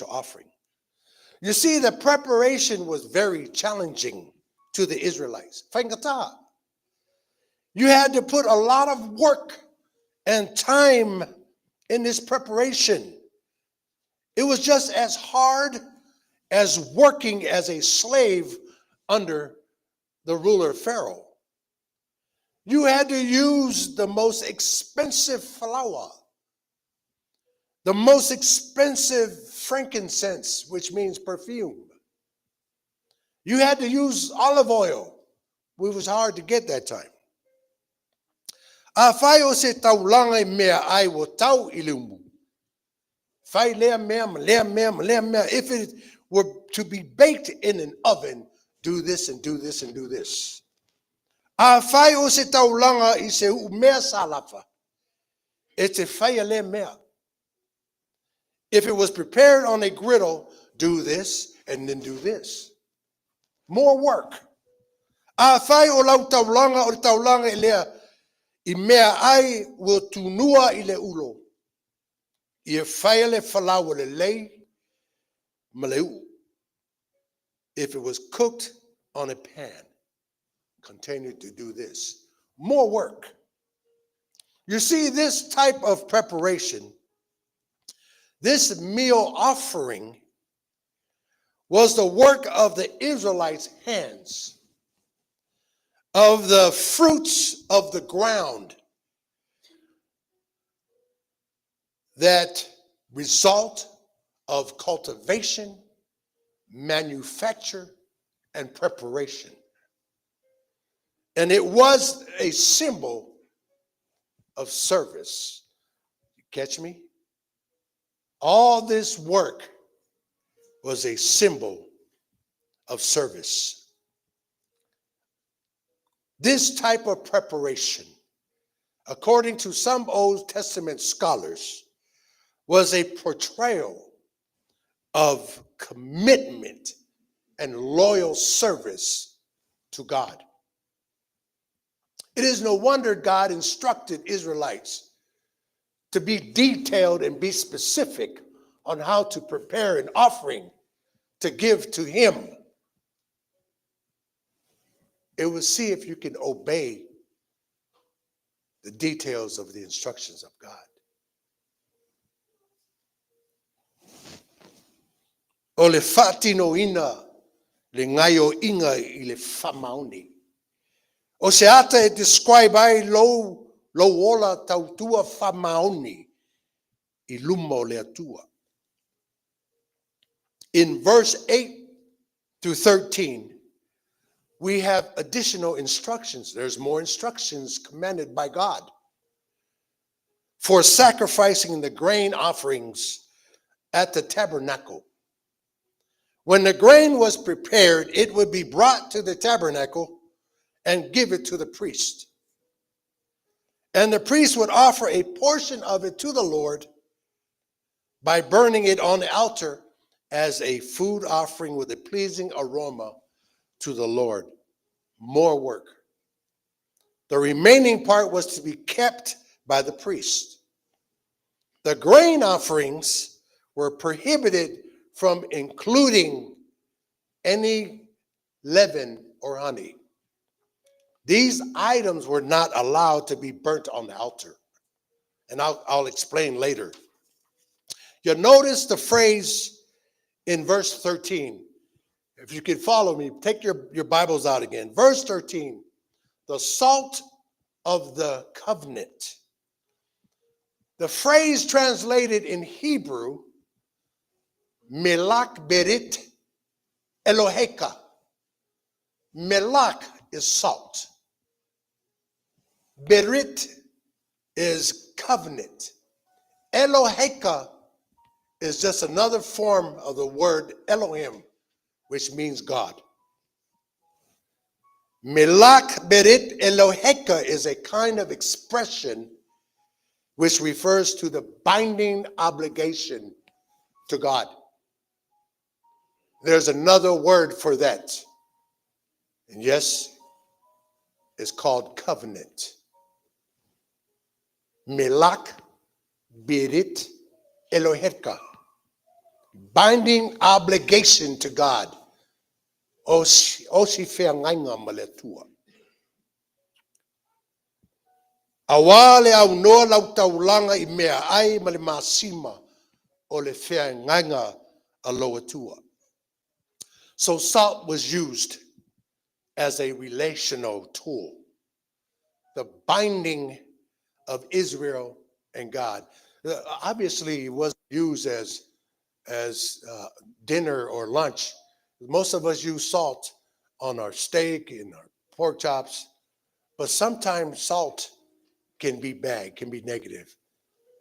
A: offering. You see, the preparation was very challenging to the Israelites. You had to put a lot of work and time in this preparation. It was just as hard as working as a slave under the ruler Pharaoh. You had to use the most expensive flour, the most expensive frankincense, which means perfume. You had to use olive oil, which was hard to get that time. If it were to be baked in an oven, do this and do this and do this. If it was prepared on a griddle, do this and then do this. More work. If it was cooked on a pan, continue to do this. More work. You see, this type of preparation, this meal offering, was the work of the Israelites' hands, of the fruits of the ground that result of cultivation, manufacture, and preparation. And it was a symbol of service. You catch me? All this work was a symbol of service. This type of preparation, according to some Old Testament scholars, was a portrayal of commitment and loyal service to God. It is no wonder God instructed Israelites to be detailed and be specific on how to prepare an offering to give to him. It will see if you can obey the details of the instructions of God. O le fatino ina le ngayo inga I le famauni. O se ata e describe ai lo ola tautua famauni I lumo le atua. In verse 8 through 13, we have additional instructions. There's more instructions commanded by God for sacrificing the grain offerings at the tabernacle. When the grain was prepared, it would be brought to the tabernacle and give it to the priest. And the priest would offer a portion of it to the Lord by burning it on the altar as a food offering with a pleasing aroma to the Lord. More work. The remaining part was to be kept by the priest. The grain offerings were prohibited from including any leaven or honey. These items were not allowed to be burnt on the altar. And I'll explain later. You'll notice the phrase in verse 13. If you can follow me, take your Bibles out again. Verse 13, the salt of the covenant. The phrase translated in Hebrew, melak berit Eloheka. Melak is salt. Berit is covenant. Eloheka is just another form of the word Elohim, which means God. Melak berit Eloheka is a kind of expression which refers to the binding obligation to God. There's another word for that. And yes, it's called covenant. Melak berit Eloheka. Binding obligation to God. Osi fea ngainga maletua. Awale au noa lau taulanga I mea ai male masima o le fea ngainga aloatua. So salt was used as a relational tool. The binding of Israel and God. Obviously, it wasn't used as dinner or lunch. Most of us use salt on our steak and our pork chops, but sometimes salt can be bad, can be negative.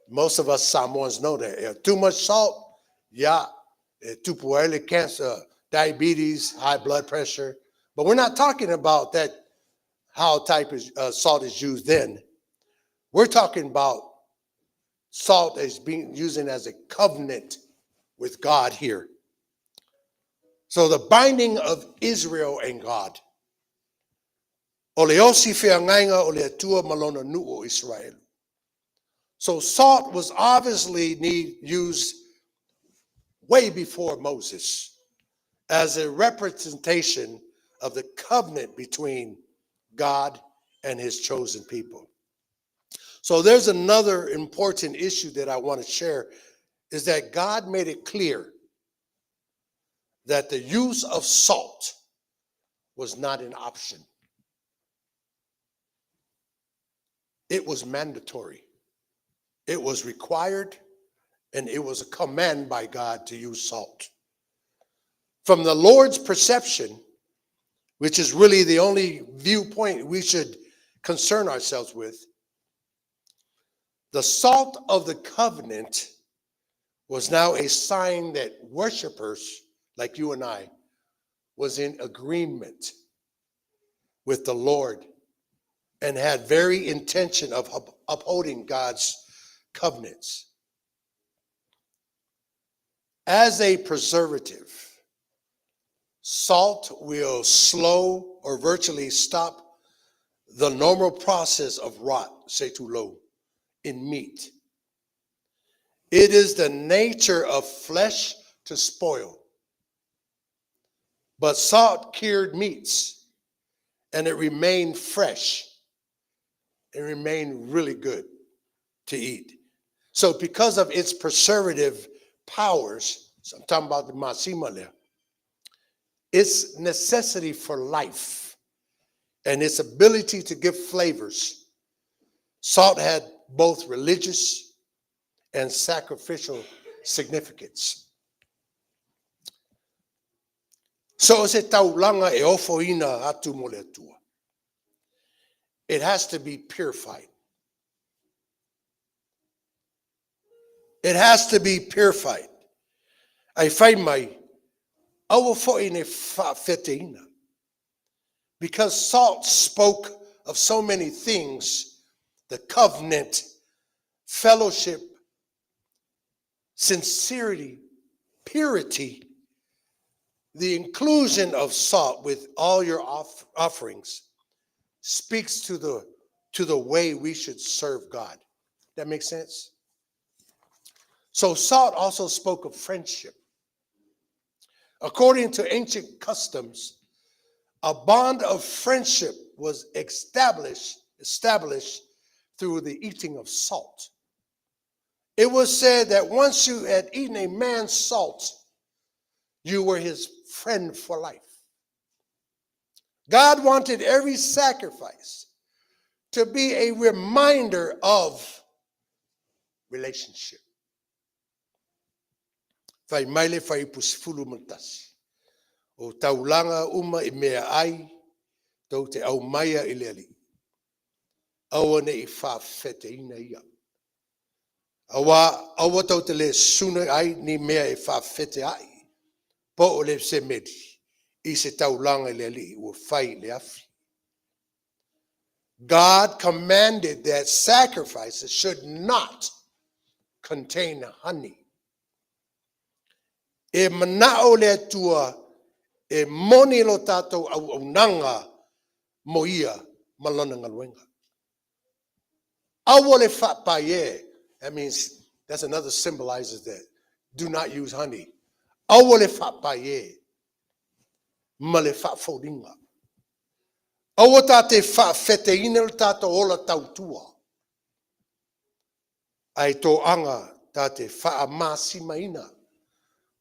A: Most of us Samoans know that. Too much salt, too poorly, cancer, diabetes, high blood pressure. But we're not talking about that, how type of salt is used then. We're talking about salt as being used as a covenant with God here. So the binding of Israel and God. Oleosi feangainga ole atua malona nuo Israel. So salt was obviously used way before Moses as a representation of the covenant between God and his chosen people. So there's another important issue that I want to share, is that God made it clear that the use of salt was not an option. It was mandatory. It was required, and it was a command by God to use salt. From the Lord's perception, which is really the only viewpoint we should concern ourselves with, the salt of the covenant was now a sign that worshipers like you and I was in agreement with the Lord and had very intention of upholding God's covenants. As a preservative, salt will slow or virtually stop the normal process of rot, setulo, in meat. It is the nature of flesh to spoil. But salt cured meats, and it remained fresh. It remained really good to eat. So because of its preservative powers, so I'm talking about the masima there, its necessity for life and its ability to give flavors, salt had both religious and sacrificial significance. So se taulanga e ofo ina atu mo le atua. It has to be purified. It has to be purified. I find my awa fo ine fa fete ina. Because salt spoke of so many things: the covenant, fellowship, sincerity, purity. The inclusion of salt with all your offerings speaks to the way we should serve God. That makes sense? So salt also spoke of friendship. According to ancient customs, a bond of friendship was established through the eating of salt. It was said that once you had eaten a man's salt, you were his friend for life. God wanted every sacrifice to be a reminder of relationship. Fai maile fai pusifulu matasi. O taulanga uma I mea ai, tau te au maia I leali. Awa ne I whawhete ina ia. Awa tau te le suna ai, ni mea I whawhete ai. Po o le se medi, I se taulanga leali, ua whai le afi. God commanded that sacrifices should not contain honey. E manao le atua, e moni lo tatou au nanga moia malona ngaluenga. Awa le whapaye, that means, that's another symbolizes that. Do not use honey. Awa le whapaye, ma le whafodinga. Awa tate whawhete ina le tatou ola tautua. Ai tō anga tate whaamasi ina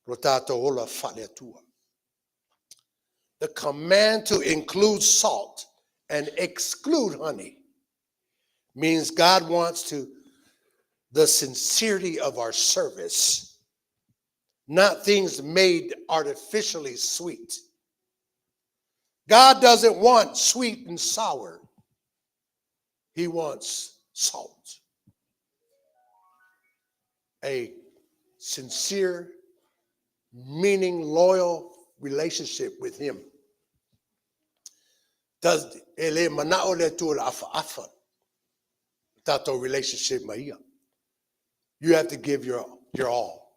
A: lo tatou ola whaleatua. The command to include salt and exclude honey means God wants the sincerity of our service, not things made artificially sweet. God doesn't want sweet and sour. He wants salt. A sincere, meaning, loyal relationship with Him. Does ele manao le tu la afa tato relationship maia. You have to give your all.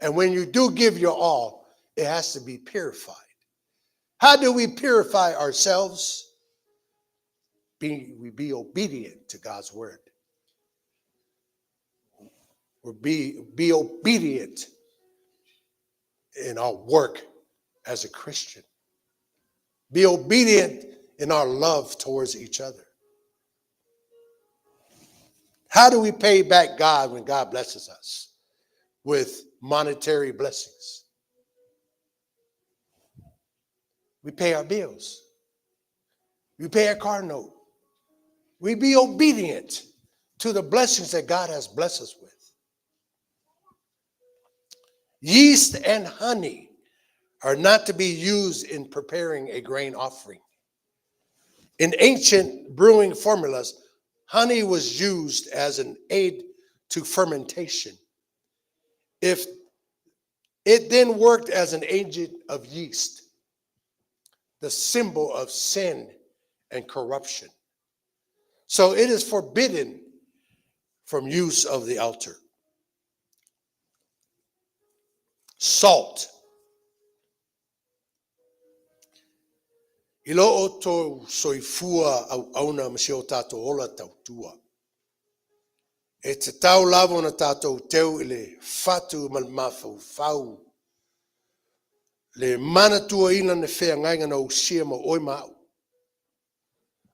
A: And when you do give your all, it has to be purified. How do we purify ourselves? We be obedient to God's word. Or be obedient in our work as a Christian. Be obedient in our love towards each other. How do we pay back God when God blesses us with monetary blessings? We pay our bills. We pay our car note. We be obedient to the blessings that God has blessed us with. Yeast and honey are not to be used in preparing a grain offering. In ancient brewing formulas, honey was used as an aid to fermentation. If it then worked as an agent of yeast, the symbol of sin and corruption. So it is forbidden from use of the altar. Salt. Ilo o tō soifua au auna masio tātou ola tautua. E te tau lavo na tātou teu ile fatu malmafau. Le manatua ina ne whea ngainga na usia ma oi mau.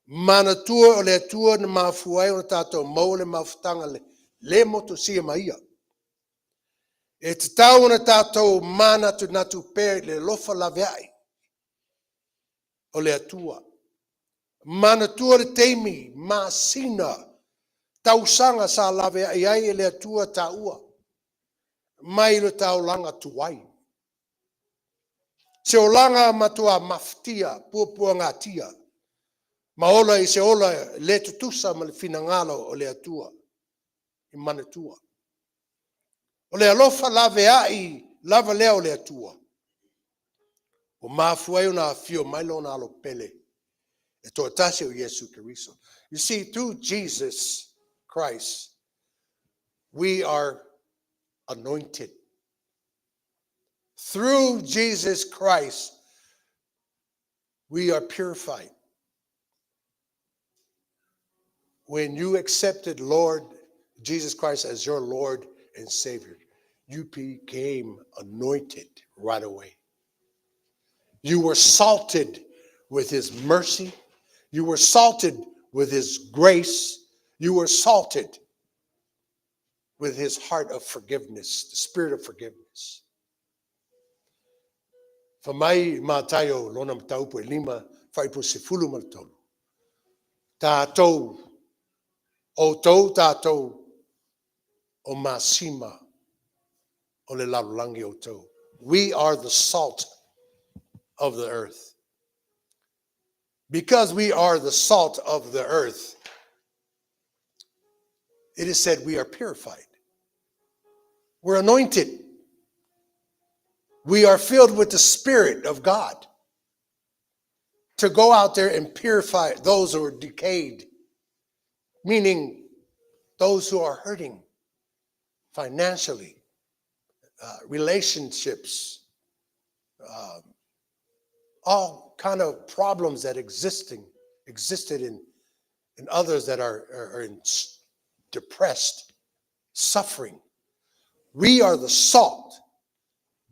A: Manatua o le atua na mafuai o na tātou mau le mafutanga le moto sia maia. E te tau na tātou mana tu natu pēr le lofa laveai o le atua. Manatua le teimi, masina, tausanga sa laveai ai le atua taua. Mai le tau langa tuai. Se o langa matua maftia, pua ngatia. Maola i se ola le tutusa ma le finangalo o le atua. I manatua. O le alofa laveai, lava leo le atua. O mafuai una fio mailo na alo pele. E to atase o Yesu Keriso. You see, through Jesus Christ, we are anointed. Through Jesus Christ, we are purified. When you accepted Lord Jesus Christ as your Lord and Savior, you became anointed right away. You were salted with his mercy. You were salted with his grace. You were salted with his heart of forgiveness, the spirit of forgiveness. Famai matayo lona mataupu e lima faipu sefulu maltolu. Tātou o tou tātou o masima o le lalulangi o tou. We are the salt of the earth. Because we are the salt of the earth, it is said we are purified. We're anointed. We are filled with the Spirit of God to go out there and purify those who are decayed, meaning those who are hurting financially, relationships, all kind of problems that existed in others that are in depressed, suffering. We are the salt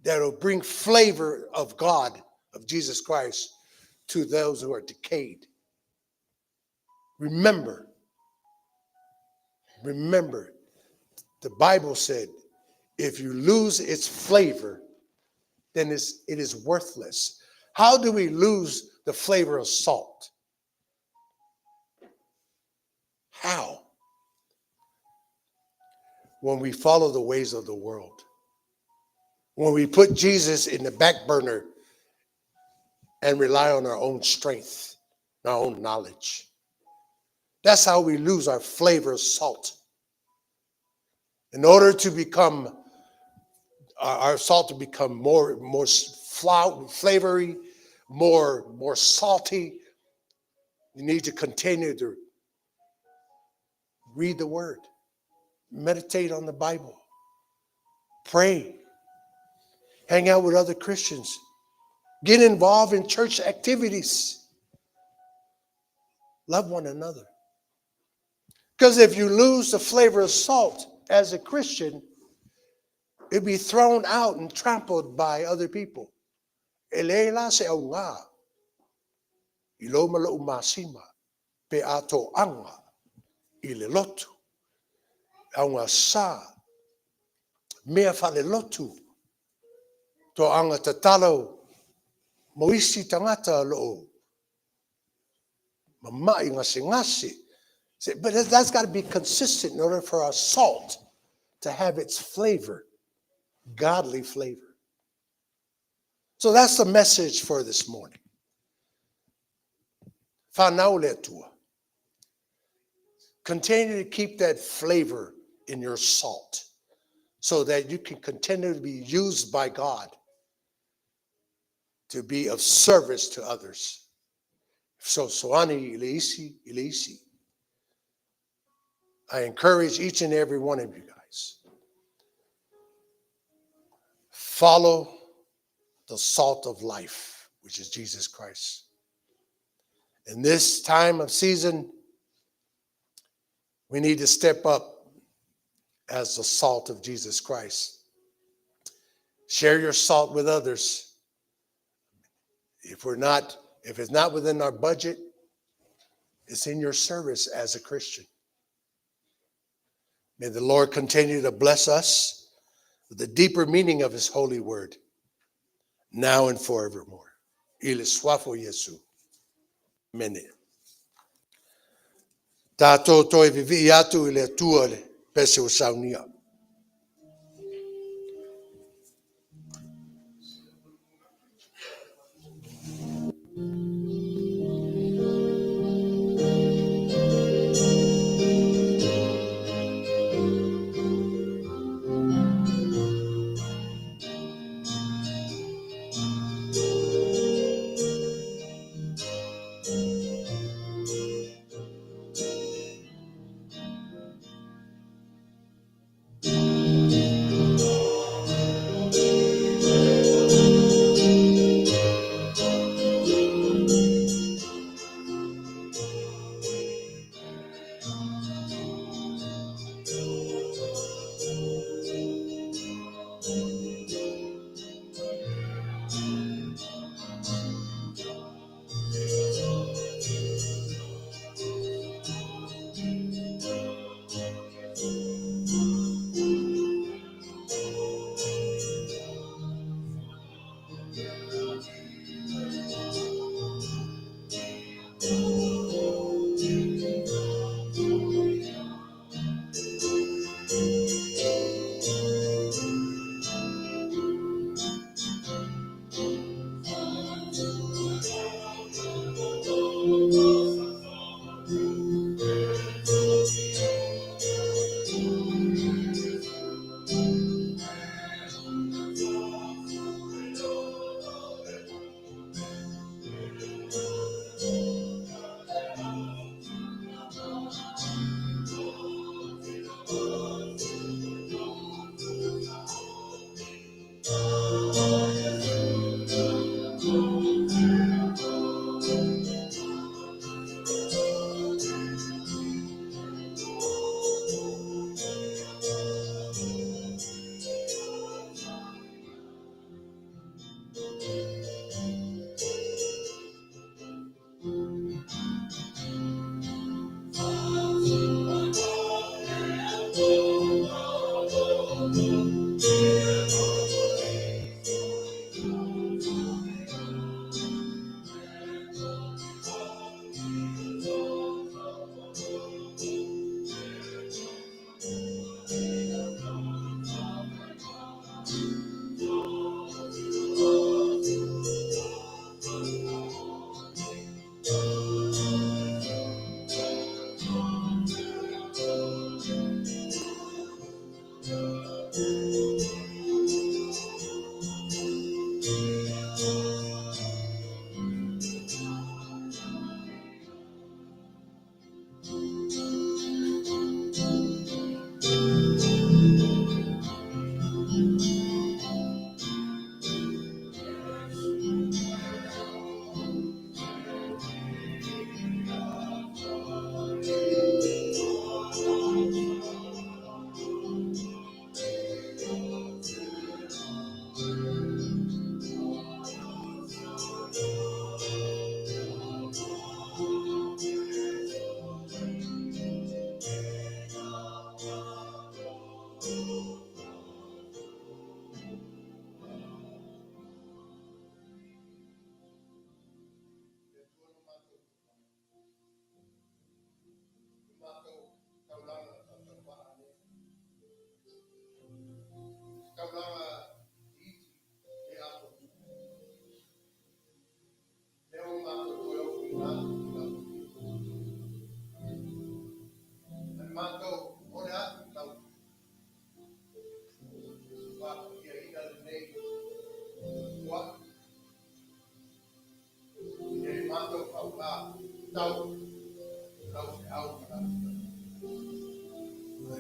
A: that will bring flavor of God, of Jesus Christ, to those who are decayed. Remember, the Bible said, if you lose its flavor, then it is worthless. How do we lose the flavor of salt? How? When we follow the ways of the world. When we put Jesus in the back burner and rely on our own strength, our own knowledge. That's how we lose our flavor of salt. In order to become, our salt to become more flavory, more salty, you need to continue to read the word, meditate on the Bible, pray, hang out with other Christians, get involved in church activities, love one another. Because if you lose the flavor of salt as a Christian, it'll be thrown out and trampled by other people. Elela se au ngā, ilo malo umasima, pe ato anga, ile lotu. Aunga sa. Mea fale lotu. To anga tatalo. Moisi tangata loo. Mamai ngasi. But that's got to be consistent in order for our salt to have its flavor. Godly flavor. So that's the message for this morning. Fanauletua. Continue to keep that flavor in your salt so that you can continue to be used by God to be of service to others. So soani ilisi. I encourage each and every one of you guys. Follow the salt of life, which is Jesus Christ. In this time of season, we need to step up as the salt of Jesus Christ. Share your salt with others. If it's not within our budget, it's in your service as a Christian. May the Lord continue to bless us with the deeper meaning of his holy word, now and forevermore. Il suafo Yesu. Amen. Tato toi vivi atu ile tua le pese o saunia.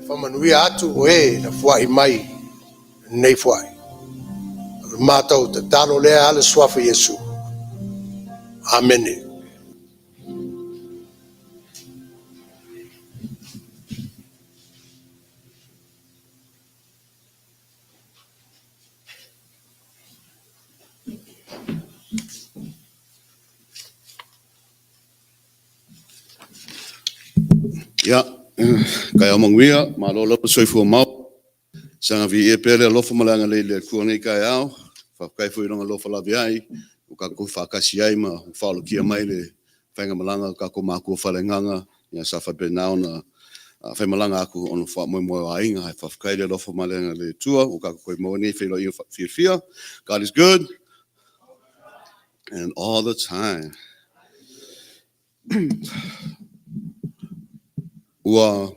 A: Whamanuia atu o na fuai mai nei fuai. Mātou te talo lea ale swafa Yesu. Amen.
D: Ya, kaya manguia, malolo soifu mau. Sanga vi e pele lofa malanga le kuani kai au. Fa kai fu ronga lofa la viai. O ka ku fa kasi ai ma fa lo kia mai le fenga malanga ka ko maku fa le nganga ya sa fa be na ona fa malanga aku on fa mo mo ainga fa kai le lofa malanga le tua o ka ko mo ni fe lo fia. God is good and all the time. Ua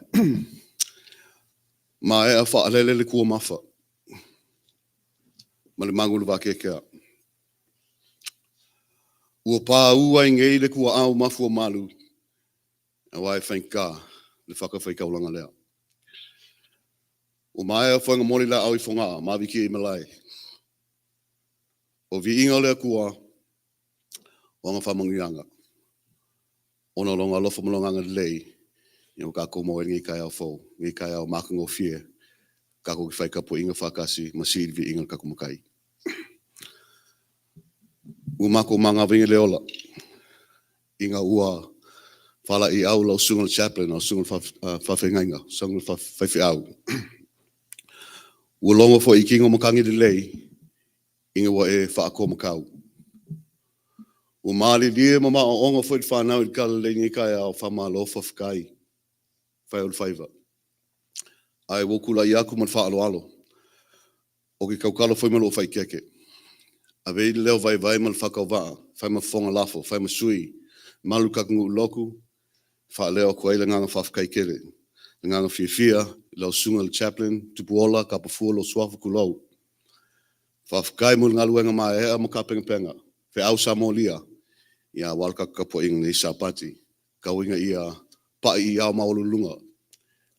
D: ma e fa le ku mafa. Ma le mangulu va ke ka. Ua pā ua i ngei le kua au mafua malu. A wai whainka, le whakawhaikaulanga lea. O mai a whainga mori la au i whonga, ma viki i malai. O vi inga lea kua, o nga whamangianga. Ona longa lofa malonganga lei, i o kako mo ngi kai au fau, ngi kai au makango fie, kako ki whaikapo inga whakasi, masiri vi inga kako makai. Ua mako manga vingi leola, inga ua fala i au lau sungal chaplain, au sungal whawhengainga, sungal whawhi au. Ua longa fo i kinga makangi le lei, inga wa e whaako makau. Ua maali lia mama o onga fo i whanau i kala le ngi kai au whamalo whawhikai, whaiol whaiva. Ai wokula i aku man whaalo alo. O ki kaukalo fo i malo whai keke. A vei leo vai mal whakau waa, whai ma whonga lafo, whai ma sui, malu kakungu loku, wha leo kua ila nganga whawhikai kere. Nganga fia, lau sunga le chaplain, tupuola, kapafua lo swafu kulau. Whawhikai mul ngaluenga mai ea mo ka penga. Whe au Samoa ia walka kapo inga ni sapati. Kau inga ia pa i au maululunga.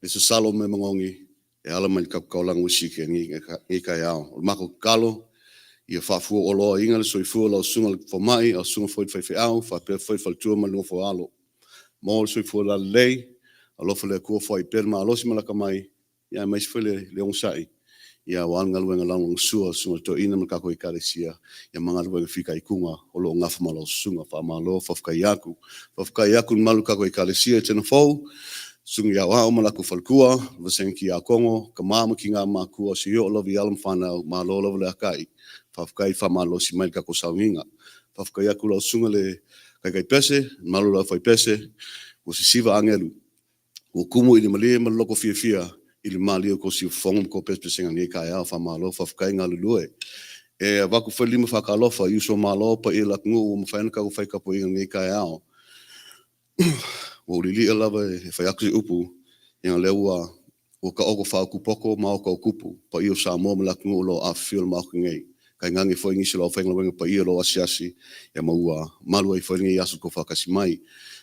D: Nisa salo me mangongi, e ala mai kaulang usike ngi kai au. Mako kalo, ia whafua olo inga le soifua lau sunga le whamai, au sunga foit whai au, whapea foit whaltua ma lunga fo alo. Mo le soifua la lei, alofa le kua fwai perma alosi malaka mai, ia mais fwele le onsai. Ia wan ngaluenga lang sua sunga to ina makako i karesia, ia mangaluenga fika i kunga, olo ngafa malo sunga, wha malo, whafkai yaku malu kako i karesia tena fau, sunga ia wao malako falkua, vaseng ki a kongo, ka mama ki ngā makua, si yo lovi alam whanau, malo lovi le akai, whafkai wha malo si mai kako sauinga, whafkai yaku lau sunga le kai pese, malu lau whai pese, o si siva angelu. O kumu ili malie maloko fia, ili malio ko si fongom ko pespesenga ni kai au whamalo, whafkai ngā lulue. E waku whalima whakalofa, yuso malo pa i lak ngu, o mawhaina kako whaikapo inga ni kai au. O lili alava e whaiaku si upu, inga leua, o ka oko whau kupoko, mao ka kupu, pa i o Samoa malak ngu lo a fio mao ngai. Kai ngangi fo ingisi lo whaingla wenga pa i lo asiasi, ya maua, malua i whainga i asu ko whakasi mai.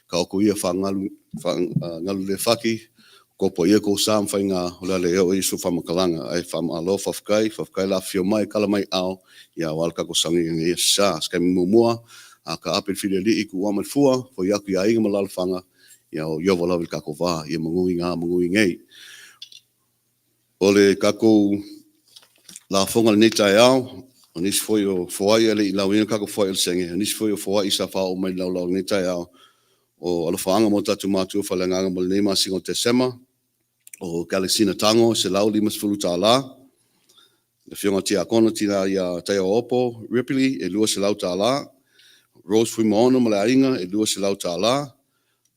D: Ka oko ia ngalu le whaki, ko po ia ko sam whainga ole eo isu whamakalanga, ai whamalo whafkai la fio mai, kala mai au, ia walka ko sangi ngi ia sa, skai mumua, a ka apel while li iku waman fua, po iaku ia inga malala whanga, ia o iowa lawil kako wā, ia mangui ngei. Ole kako la whonga le netai au, o nisi foi o whawai ele i lau ina kako whai ele senge, o nisi foi o whawai sa whao mai lau netai au, o ala whaanga mo tatu mātua whalenganga mo le nema singo te sema, o Galaxina Tango, se lau limas fulu tā la, le whionga tia kona tina ia taia opo, Ripili, e lua se lau tā la, Rose Fuimaono mo le ainga, e lua se lau tā la,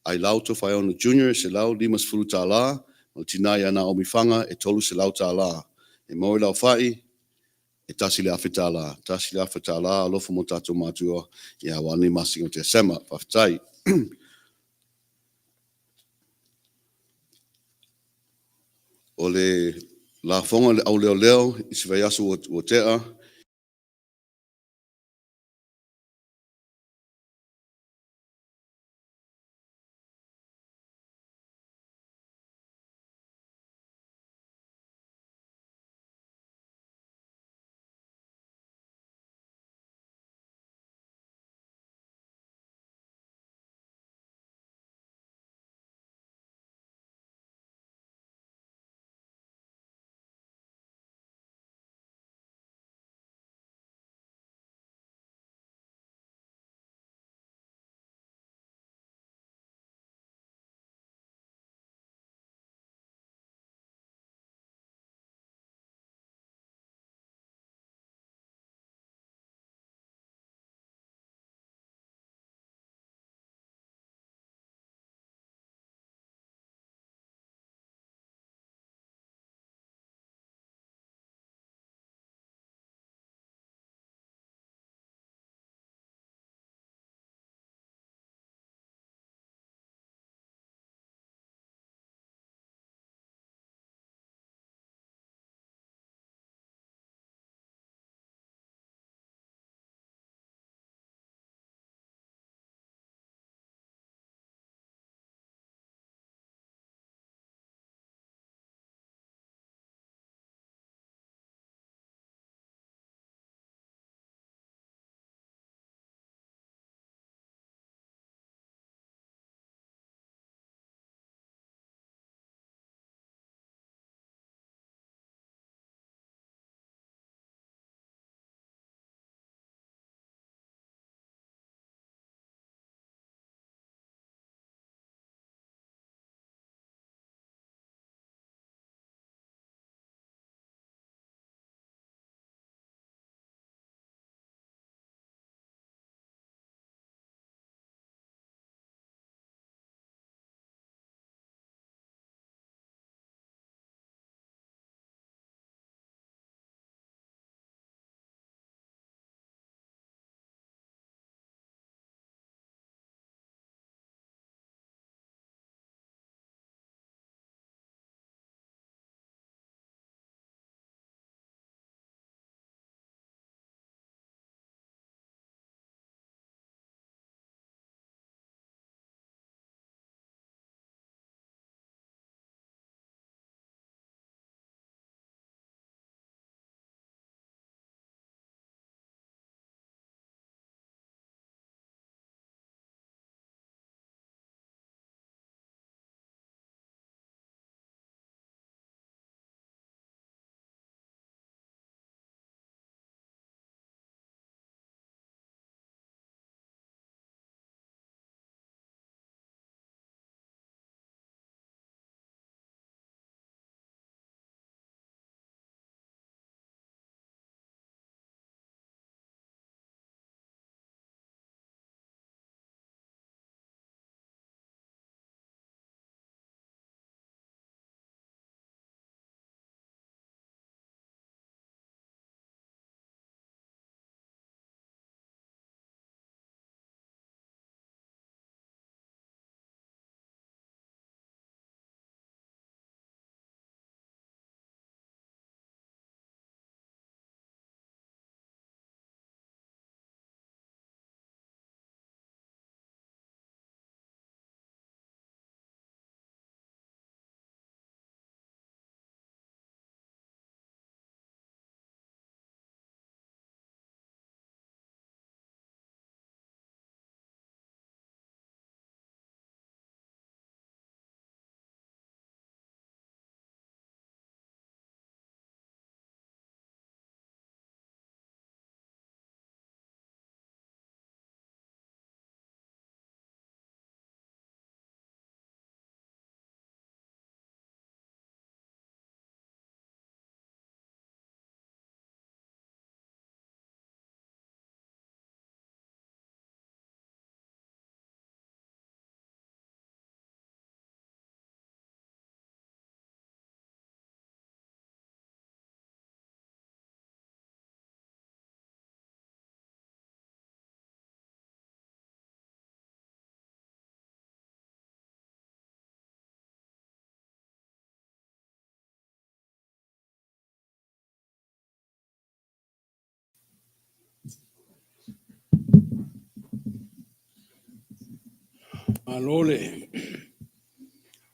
D: Ailao Tofaeono Junior, se lau limas fulu tā la, o tina ia na omi whanga, e tolu se lau tā la, e maui lau whai, e tasi le awhi tā la, alofa mo tatu mātua, ia wani masingo te sema, whawhitai. O le la fonga le au leo, i se vai asu o tea,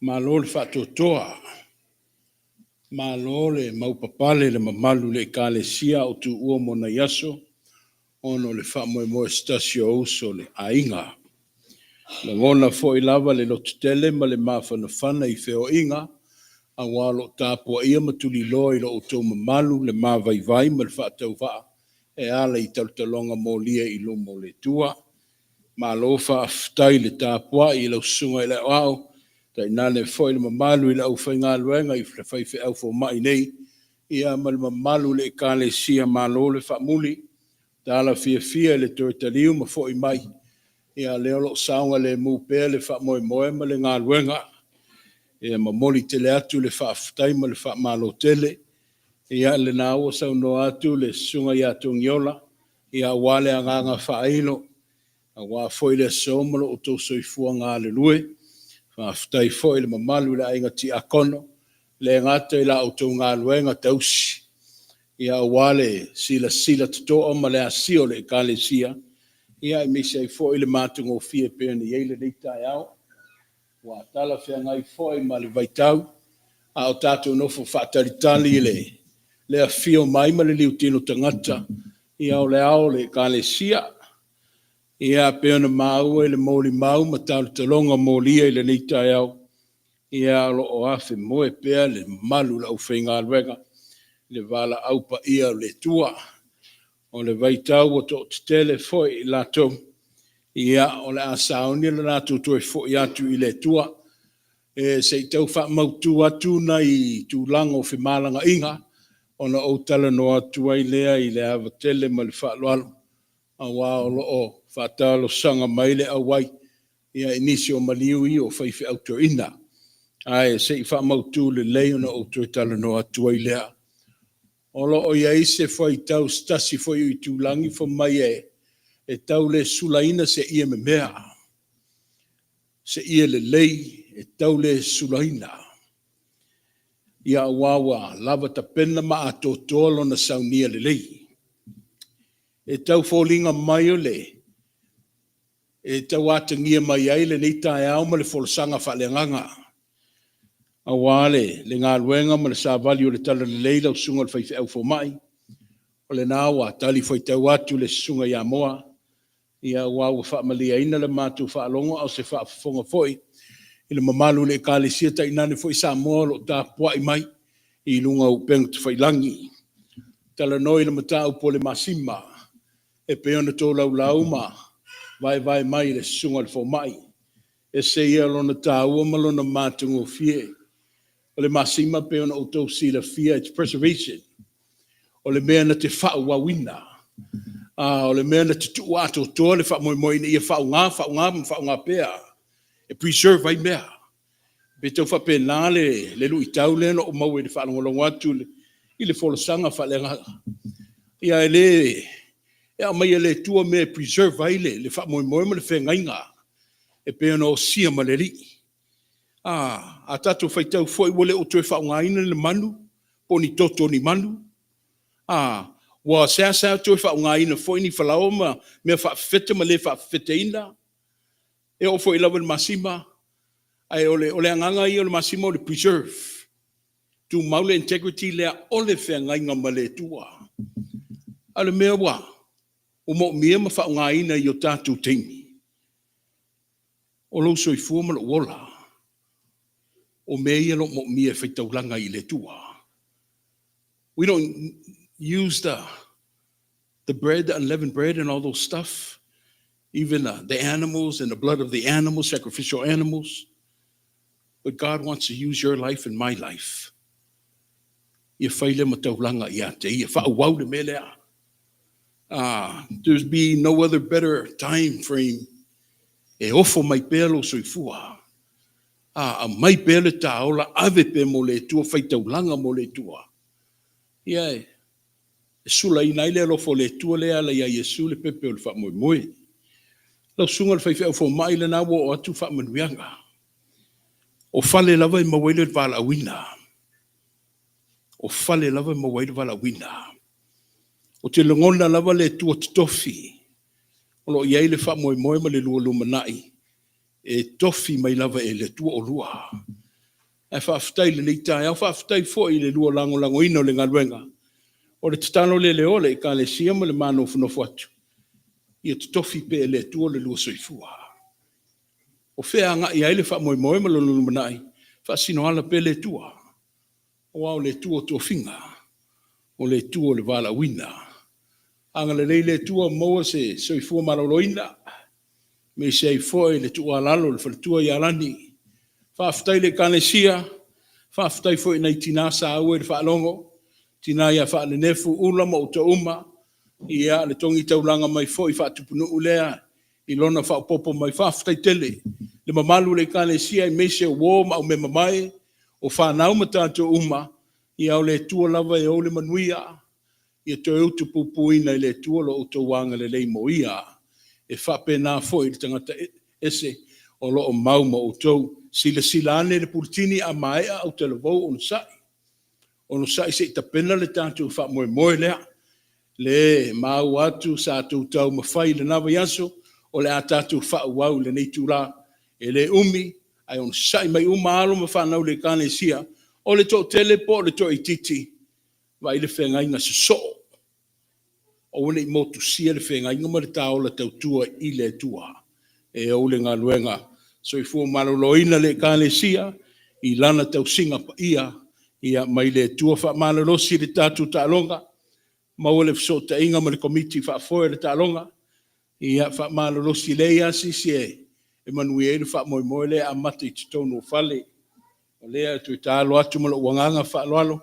E: Malole whatotoa. Malole maupapale le mamalu le kalesia o tu ua mona yaso. Ono le whamoe stasio uso le ainga. Le ngona fo i lava le lotutele ma le mawhanawhana I wheo inga. A walo tāpua ia matuli loa I lo o tau mamalu le mawaivai ma le whaatau waa. E ala I tautalonga mo lia I lumo le tua. Ma lo whaaftai le tāpua I lau sunga I le au. Tai nane foi le mamalu I le au whainga luenga I whaiwhi au fo mai nei. Ia ma le mamalu le kale sia ma lo le whaamuli. Tala fia le Teuteu ma foi mai. Ia leo lo saunga le mupea le whaamoe moe ma le ngā luenga. Ia mamoli tele atu le whaaftai ma le whaamalo tele. Ia le nāua sauno atu le sunga I atu ngiola. Ia wale a nganga whaailo. A wā foi le somalo o tō soifua ngā le lue. Whaaftai foi le mamalu le ainga ti akono. Le ngata I la o tō ngā luenga tausi. Ia wale sila tutoa ma le asio le kale sia. Ia I misa I foi le mātungo fia pēni eile nei tai au. Wa tala fia ngai foi ma le vaitau. A o tātou nofo whaataritali le a fio mai ma le liu tino tangata. Ia o le ao le kale sia. Ia pēna māua I le mōli mau ma tālu talonga mōlia I le nei tai au. Ia lo o afe moe pēa le malu la uwhai ngā ruenga. Le vala aupa ia le tua. O le vaitau o tō tele foi I lātou. Ia o le asaoni le lātou toi foi atu I le tua. E se I tau wha mautu atu na I tūlanga o whimalanga inga. O na o tala no atu ai lea I le awa tele ma le wha loalo. A wā o lo o whatalo sanga maile a wai. Ia inisi o maliu I o whaiwhi auto ina. Ai se I wha mautu le leo na o toi tala no atu ai lea. Olo o iai se foi tau stasi foi I tūlangi fo mai e tau le sulaina se ia me mea. Se ia le lei e tau le sulaina. Ia wawa lava ta pena ma a tōtolo na saunia le lei. E tau fōlinga mai o le. E tau atangia mai ai le nei tae au ma le folosanga whaleanganga. A wale, le ngā luenga ma le sāvali o le tala le leila o sunga le whaiwhi au fo mai. O le nāua, tali whai tau atu le sunga ia moa. Ia wāua whaamalia ina le mātu whaalonga au se whaafonga foi. I le mamalu le kālesia ta inane foi Samoa lo tā puai mai. I lunga u pengu te whailangi. Tala noi le matau po le masima. E peona tō lau ma. Vai mai le sunga le fo mai. E se ia lona tāua ma lona mātungo fie. O le masima peona o tō sila fia, it's preservation. O le mea na te whau wawina. O le mea na te tu ato toa le wha moe ni ia whau ngā pēa. E preserve ai mea. Pe tau wha pēnā le lui tau le no o mau e le whanongolongo atu I le folosanga whalenga. Ia e le, e mai e le tua me preserve ai le wha moe ma le whengainga. E peona o sia ma le ri. A tatu whai tau foi wale o tue wha ngaina le manu. Poni toto ni manu. Wa sea tue wha ngaina foi ni whalao ma mea wha fete ma le wha fete ina. E o foi lawa le masima. Ai ole anganga I o le masima o le preserve. Tu maule integrity lea ole whengainga ma le tua. Ale mea wa. O mo mea ma wha ngaina I o tātou teimi. O lo soi fua ma lo wola. O mea lo mo mea whaitaulanga I le tua. We don't use the bread, the unleavened bread and all those stuff. Even the animals and the blood of the animals, sacrificial animals. But God wants to use your life and my life. Ia whaile mataulanga ia te ia whaawau le melea. There's be no other better time frame. E ofo mai pelo soifua. A mai pele taola ave pe mo le tua whaitaulanga mo le tua. Ia e sula ina ile lofo le tua le ala ia Yesu le pepe o le wha moe moe. Lau sunga le whaiwhau fo mai le nawa o atu wha manuianga. O fale lava I mawaile le wala awina. O fale lava I mawaile wala awina. O te longona lava le tua tofi. O lo iai le wha moe moe ma le lua lumanai. e tofi mai lava e le tua o lua. E whaafitai le leitai, au whaafitai fo i le lua lango ino le ngaluenga. O le tatano le ole i ka le sia ma le mano funofu atu. Ia te tofi pe le tua le lua soifua. O whea nga i aile wha moe moe ma lolo manai, wha sino ala pe le tua. O au le tua tua finga, o le tua le wala wina. Anga le tua moa se soifua maroloina, me se ai foi le tua lalo le tua i alani. Whaafitai le kanesia, whaafitai foi nei tina sa aue le whaalongo, tina ia wha le nefu ula ma uta uma, ia le tongi taulanga mai foi whaatupunu ulea, i lona whaapopo mai whaafitai tele, le mamalu le kanesia i meise uo ma ume mamai, o whanau ma tātou uma, ia o le tua lava e o le manuia, ia toi utu pupuina i le tua lo uta wanga le lei moia, e whapena foi le tangata ese, o lo o mauma o tau, sila ane le pultini a maea au te lavou ono sai. Ono sai se ita pena le tātou wha moe moe lea, le mau atu sa tau mawhai le nawa yaso, o le a tātou wha uau le nei tūra, e le umi, ai ono sai mai alo ma whanau le kane sia, o le tō telepo, le tō ititi, vai le whengainga se so. O wane i motu sia le whengainga ma le tāola tau tua i le tua, e o le ngā luenga, so i fua maloloina le kane sia, i lana tau singa pa ia mai le tua wha malolosi le tātou tālonga, mau le fsota inga ma le komiti wha foe le tālonga, ia wha malolosi le asi sie, e manui e le wha moe moe le a mata i titono fale, o lea tu i tālo atu ma lo wanganga wha aloalo,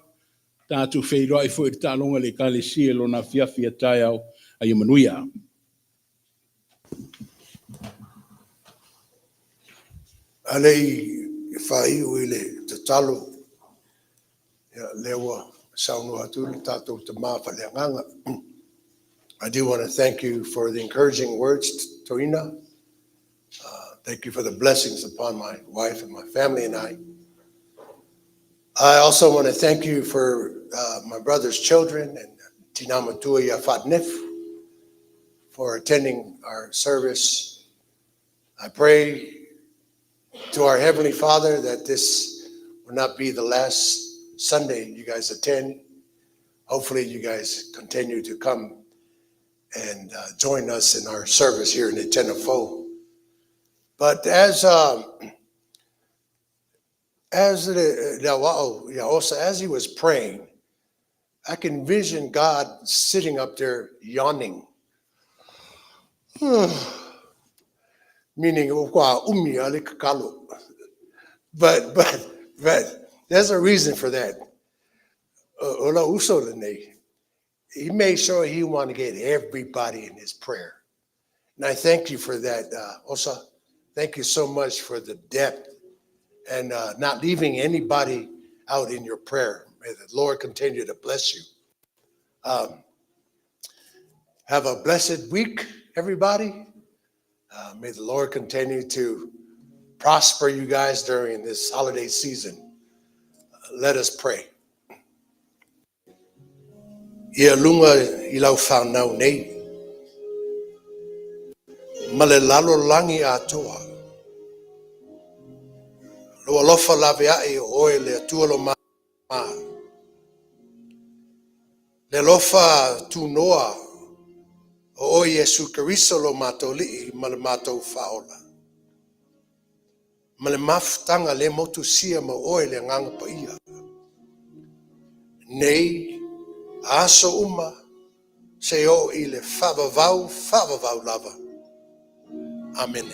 E: tātou wheiroa i foe le tālonga le kane sia lo na fiafia tai au a i manuia.
A: Alei whai uile te talo lewa saunu atu tatou te mafa le nganga. I do want to thank you for the encouraging words, Toina. Thank you for the blessings upon my wife and my family and I. I also want to thank you for my brother's children and Tinamatua Yafatnef for attending our service. I pray to our Heavenly Father that this will not be the last Sunday you guys attend. Hopefully you guys continue to come and join us in our service here in Etena Fou. But as he was praying, I can envision God sitting up there yawning. Meaning, but there's a reason for that. He made sure he wanted to get everybody in his prayer. And I thank you for that. Also, thank you so much for the depth and not leaving anybody out in your prayer. May the Lord continue to bless you. Have a blessed week, everybody. May the Lord continue to prosper you guys during this holiday season. Let us pray. Ia lunga I lau whanau nei. Male lalo langi atoa. Lo alofa lawe ai oe le atua lo maa. Le alofa tu noa o Yesu Keriso lo matoli ma le matou faola. Ma le mafutanga le motu sia ma oe le nganga pa ia. Nei, aso uma, se o I le whavavau lava. Amen.